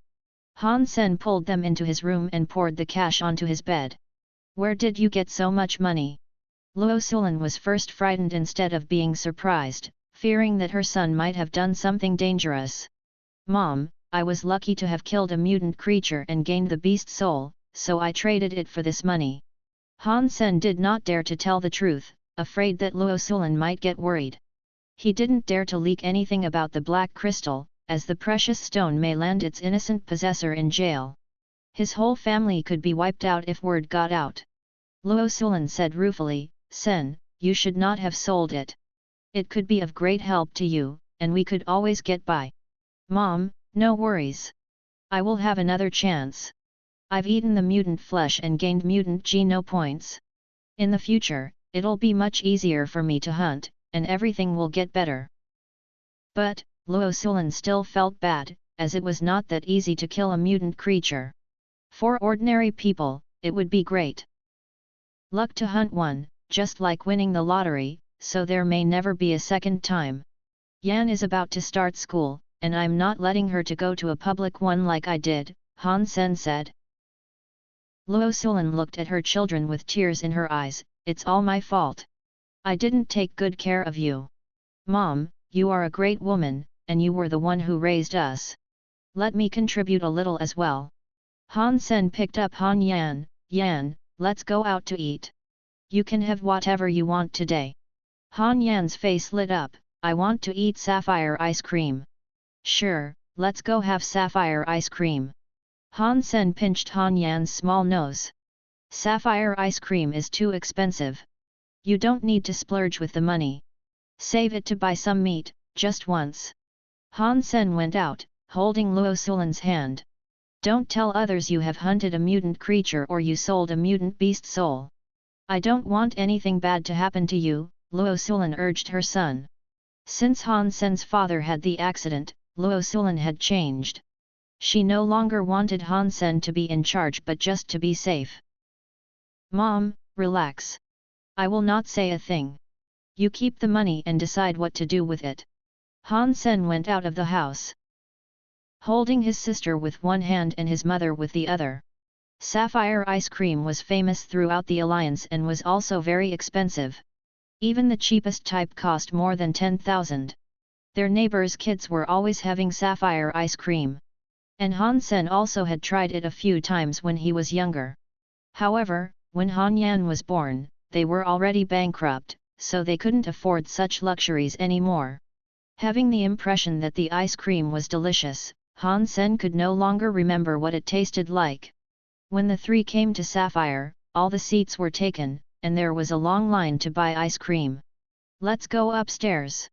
Han Sen pulled them into his room and poured the cash onto his bed. "Where did you get so much money?" Luo Sulan was first frightened instead of being surprised, fearing that her son might have done something dangerous. "Mom, I was lucky to have killed a mutant creature and gained the beast soul, so I traded it for this money." Han Sen did not dare to tell the truth, afraid that Luo Sulan might get worried. He didn't dare to leak anything about the black crystal, as the precious stone may land its innocent possessor in jail. His whole family could be wiped out if word got out. Luo Sulan said ruefully, "Sen, you should not have sold it. It could be of great help to you, and we could always get by." "Mom, no worries. I will have another chance. I've eaten the mutant flesh and gained mutant geno points. In the future, it'll be much easier for me to hunt, and everything will get better." But, Luo Sulan still felt bad, as it was not that easy to kill a mutant creature. For ordinary people, it would be great luck to hunt one, just like winning the lottery, so there may never be a second time. "Yan is about to start school, and I'm not letting her to go to a public one like I did," Han Sen said. Luo Sulan looked at her children with tears in her eyes. "It's all my fault. I didn't take good care of you. Mom, you are a great woman, and you were the one who raised us. Let me contribute a little as well." Han Sen picked up Han Yan. "Yan, let's go out to eat. You can have whatever you want today." Han Yan's face lit up. "I want to eat sapphire ice cream." "Sure, let's go have sapphire ice cream." Han Sen pinched Han Yan's small nose. "Sapphire ice cream is too expensive. You don't need to splurge with the money. Save it to buy some meat, just once." Han Sen went out, holding Luo Sulan's hand. "Don't tell others you have hunted a mutant creature or you sold a mutant beast soul. I don't want anything bad to happen to you," Luo Sulan urged her son. Since Han Sen's father had the accident, Luo Sulan had changed. She no longer wanted Han Sen to be in charge but just to be safe. "Mom, relax. I will not say a thing. You keep the money and decide what to do with it." Han Sen went out of the house, holding his sister with one hand and his mother with the other. Sapphire ice cream was famous throughout the alliance and was also very expensive. Even the cheapest type cost more than 10,000. Their neighbors' kids were always having sapphire ice cream. And Han Sen also had tried it a few times when he was younger. However, when Han Yan was born, they were already bankrupt, so they couldn't afford such luxuries anymore. Having the impression that the ice cream was delicious, Han Sen could no longer remember what it tasted like. When the three came to Sapphire, all the seats were taken, and there was a long line to buy ice cream. "Let's go upstairs."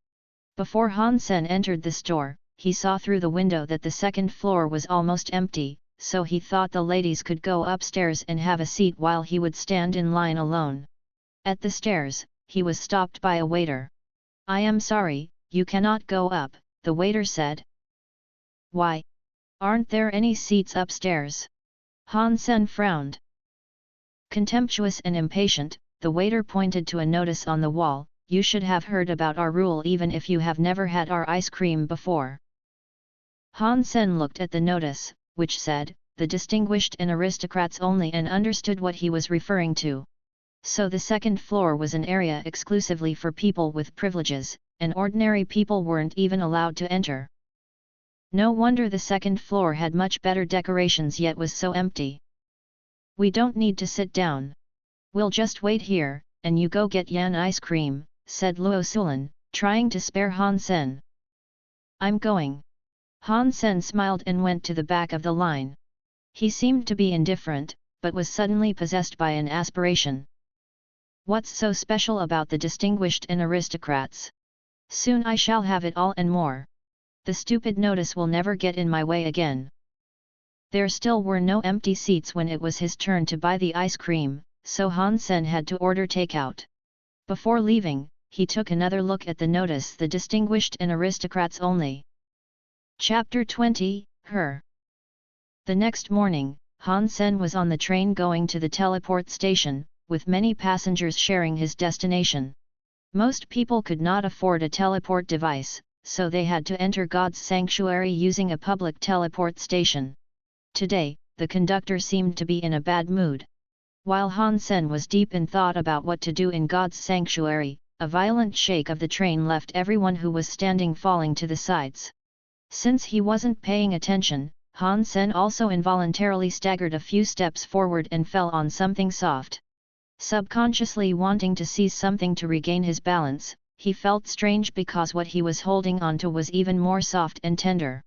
Before Han Sen entered the store, he saw through the window that the second floor was almost empty, so he thought the ladies could go upstairs and have a seat while he would stand in line alone. At the stairs, he was stopped by a waiter. "I am sorry, you cannot go up," the waiter said. "Why? Aren't there any seats upstairs?" Han Sen frowned. Contemptuous and impatient, the waiter pointed to a notice on the wall. "You should have heard about our rule even if you have never had our ice cream before." Han Sen looked at the notice, which said, "The distinguished and aristocrats only," and understood what he was referring to. So the second floor was an area exclusively for people with privileges, and ordinary people weren't even allowed to enter. No wonder the second floor had much better decorations yet was so empty. We don't need to sit down. We'll just wait here, and you go get Yan ice cream, said Luo Sulan, trying to spare Han Sen. I'm going. Han Sen smiled and went to the back of the line. He seemed to be indifferent, but was suddenly possessed by an aspiration. What's so special about the distinguished and aristocrats? Soon I shall have it all and more. The stupid notice will never get in my way again. There still were no empty seats when it was his turn to buy the ice cream, so Han Sen had to order takeout. Before leaving, he took another look at the notice, the distinguished and aristocrats only. Chapter 20, Her. The next morning, Han Sen was on the train going to the teleport station, with many passengers sharing his destination. Most people could not afford a teleport device, so they had to enter God's sanctuary using a public teleport station. Today, the conductor seemed to be in a bad mood. While Han Sen was deep in thought about what to do in God's sanctuary, a violent shake of the train left everyone who was standing falling to the sides. Since he wasn't paying attention, Han Sen also involuntarily staggered a few steps forward and fell on something soft. Subconsciously wanting to seize something to regain his balance, he felt strange because what he was holding onto was even more soft and tender.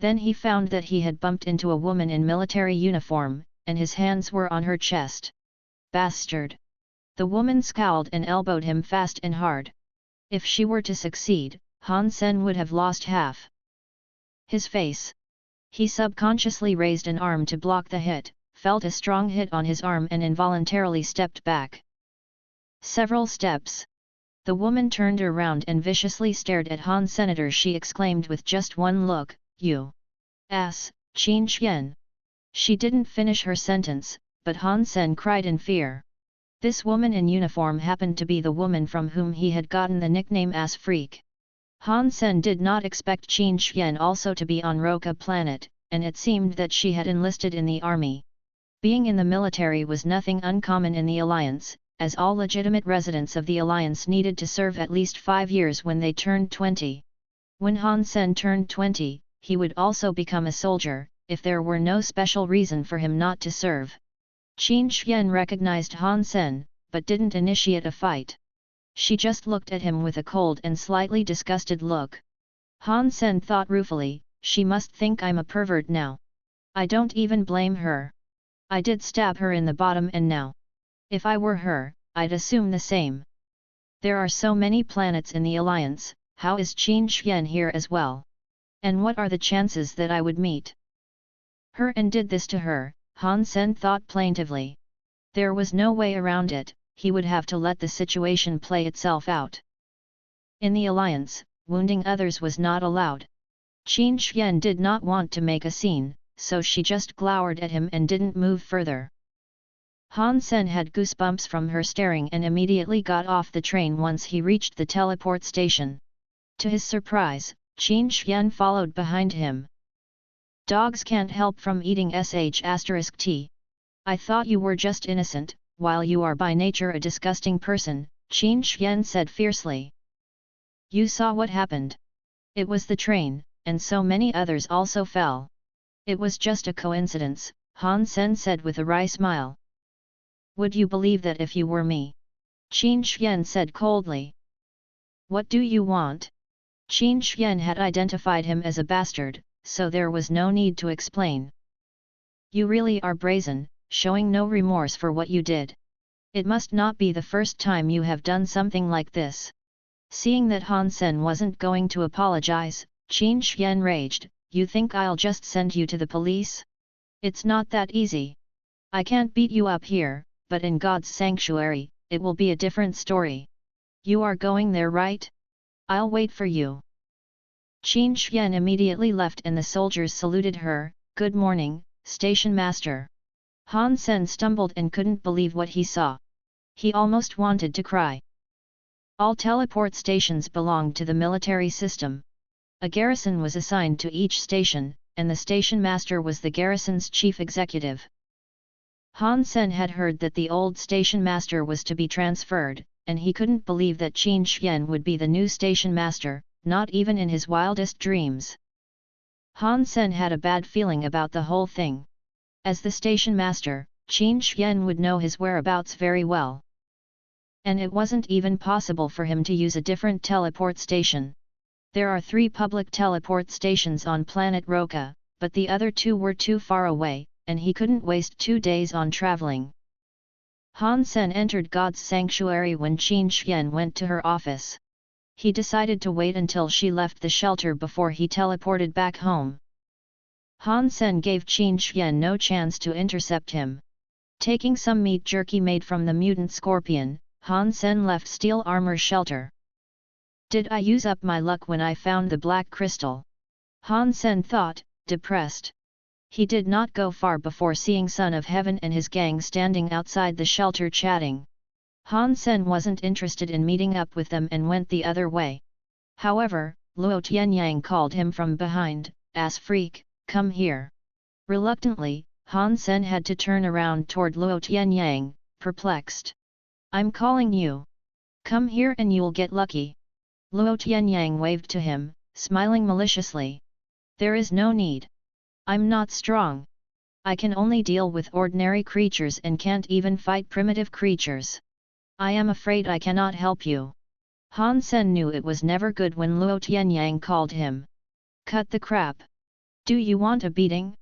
Then he found that he had bumped into a woman in military uniform, and his hands were on her chest. Bastard! The woman scowled and elbowed him fast and hard. If she were to succeed, Han Sen would have lost half his face. He subconsciously raised an arm to block the hit, felt a strong hit on his arm and involuntarily stepped back. Several steps. The woman turned around and viciously stared at Han Senator. She exclaimed with just one look, "You ass, Qin Xian." She didn't finish her sentence, but Han Sen cried in fear. This woman in uniform happened to be the woman from whom he had gotten the nickname Ass Freak. Han Sen did not expect Qin Xian also to be on Roka planet, and it seemed that she had enlisted in the army. Being in the military was nothing uncommon in the Alliance, as all legitimate residents of the Alliance needed to serve at least 5 years when they turned 20. When Han Sen turned 20, he would also become a soldier, if there were no special reason for him not to serve. Qin Xian recognized Han Sen, but didn't initiate a fight. She just looked at him with a cold and slightly disgusted look. Han Sen thought ruefully, she must think I'm a pervert now. I don't even blame her. I did stab her in the bottom, and now, if I were her, I'd assume the same. There are so many planets in the Alliance, how is Qin Xian here as well? And what are the chances that I would meet her and did this to her? Han Sen thought plaintively. There was no way around it, he would have to let the situation play itself out. In the Alliance, wounding others was not allowed. Qin Xian did not want to make a scene, so she just glowered at him and didn't move further. Han Sen had goosebumps from her staring and immediately got off the train once he reached the teleport station. To his surprise, Qin Xian followed behind him. Dogs can't help from eating sh*t. I thought you were just innocent, while you are by nature a disgusting person, Qin Xian said fiercely. You saw what happened. It was the train, and so many others also fell. It was just a coincidence, Han Sen said with a wry smile. Would you believe that if you were me? Qin Xian said coldly. What do you want? Qin Xian had identified him as a bastard, so there was no need to explain. You really are brazen, showing no remorse for what you did. It must not be the first time you have done something like this. Seeing that Han Sen wasn't going to apologize, Qin Xian raged, you think I'll just send you to the police? It's not that easy. I can't beat you up here, but in God's sanctuary, it will be a different story. You are going there, right? I'll wait for you. Qin Xian immediately left and the soldiers saluted her, good morning, station master. Han Sen stumbled and couldn't believe what he saw. He almost wanted to cry. All teleport stations belonged to the military system. A garrison was assigned to each station, and the station master was the garrison's chief executive. Han Sen had heard that the old station master was to be transferred, and he couldn't believe that Qin Xian would be the new station master, not even in his wildest dreams. Han Sen had a bad feeling about the whole thing. As the station master, Qin Xian would know his whereabouts very well. And it wasn't even possible for him to use a different teleport station. There are 3 public teleport stations on planet Roka, but the other 2 were too far away, and he couldn't waste 2 days on traveling. Han Sen entered God's sanctuary when Qin Xian went to her office. He decided to wait until she left the shelter before he teleported back home. Han Sen gave Qin Xian no chance to intercept him. Taking some meat jerky made from the mutant scorpion, Han Sen left steel armor shelter. Did I use up my luck when I found the black crystal? Han Sen thought, depressed. He did not go far before seeing Son of Heaven and his gang standing outside the shelter chatting. Han Sen wasn't interested in meeting up with them and went the other way. However, Luo Tianyang called him from behind, "Ass freak, come here." Reluctantly, Han Sen had to turn around toward Luo Tianyang, perplexed. "I'm calling you. Come here and you'll get lucky." Luo Tianyang waved to him, smiling maliciously. "There is no need. I'm not strong. I can only deal with ordinary creatures and can't even fight primitive creatures. I am afraid I cannot help you." Han Sen knew it was never good when Luo Tianyang called him. "Cut the crap. Do you want a beating?"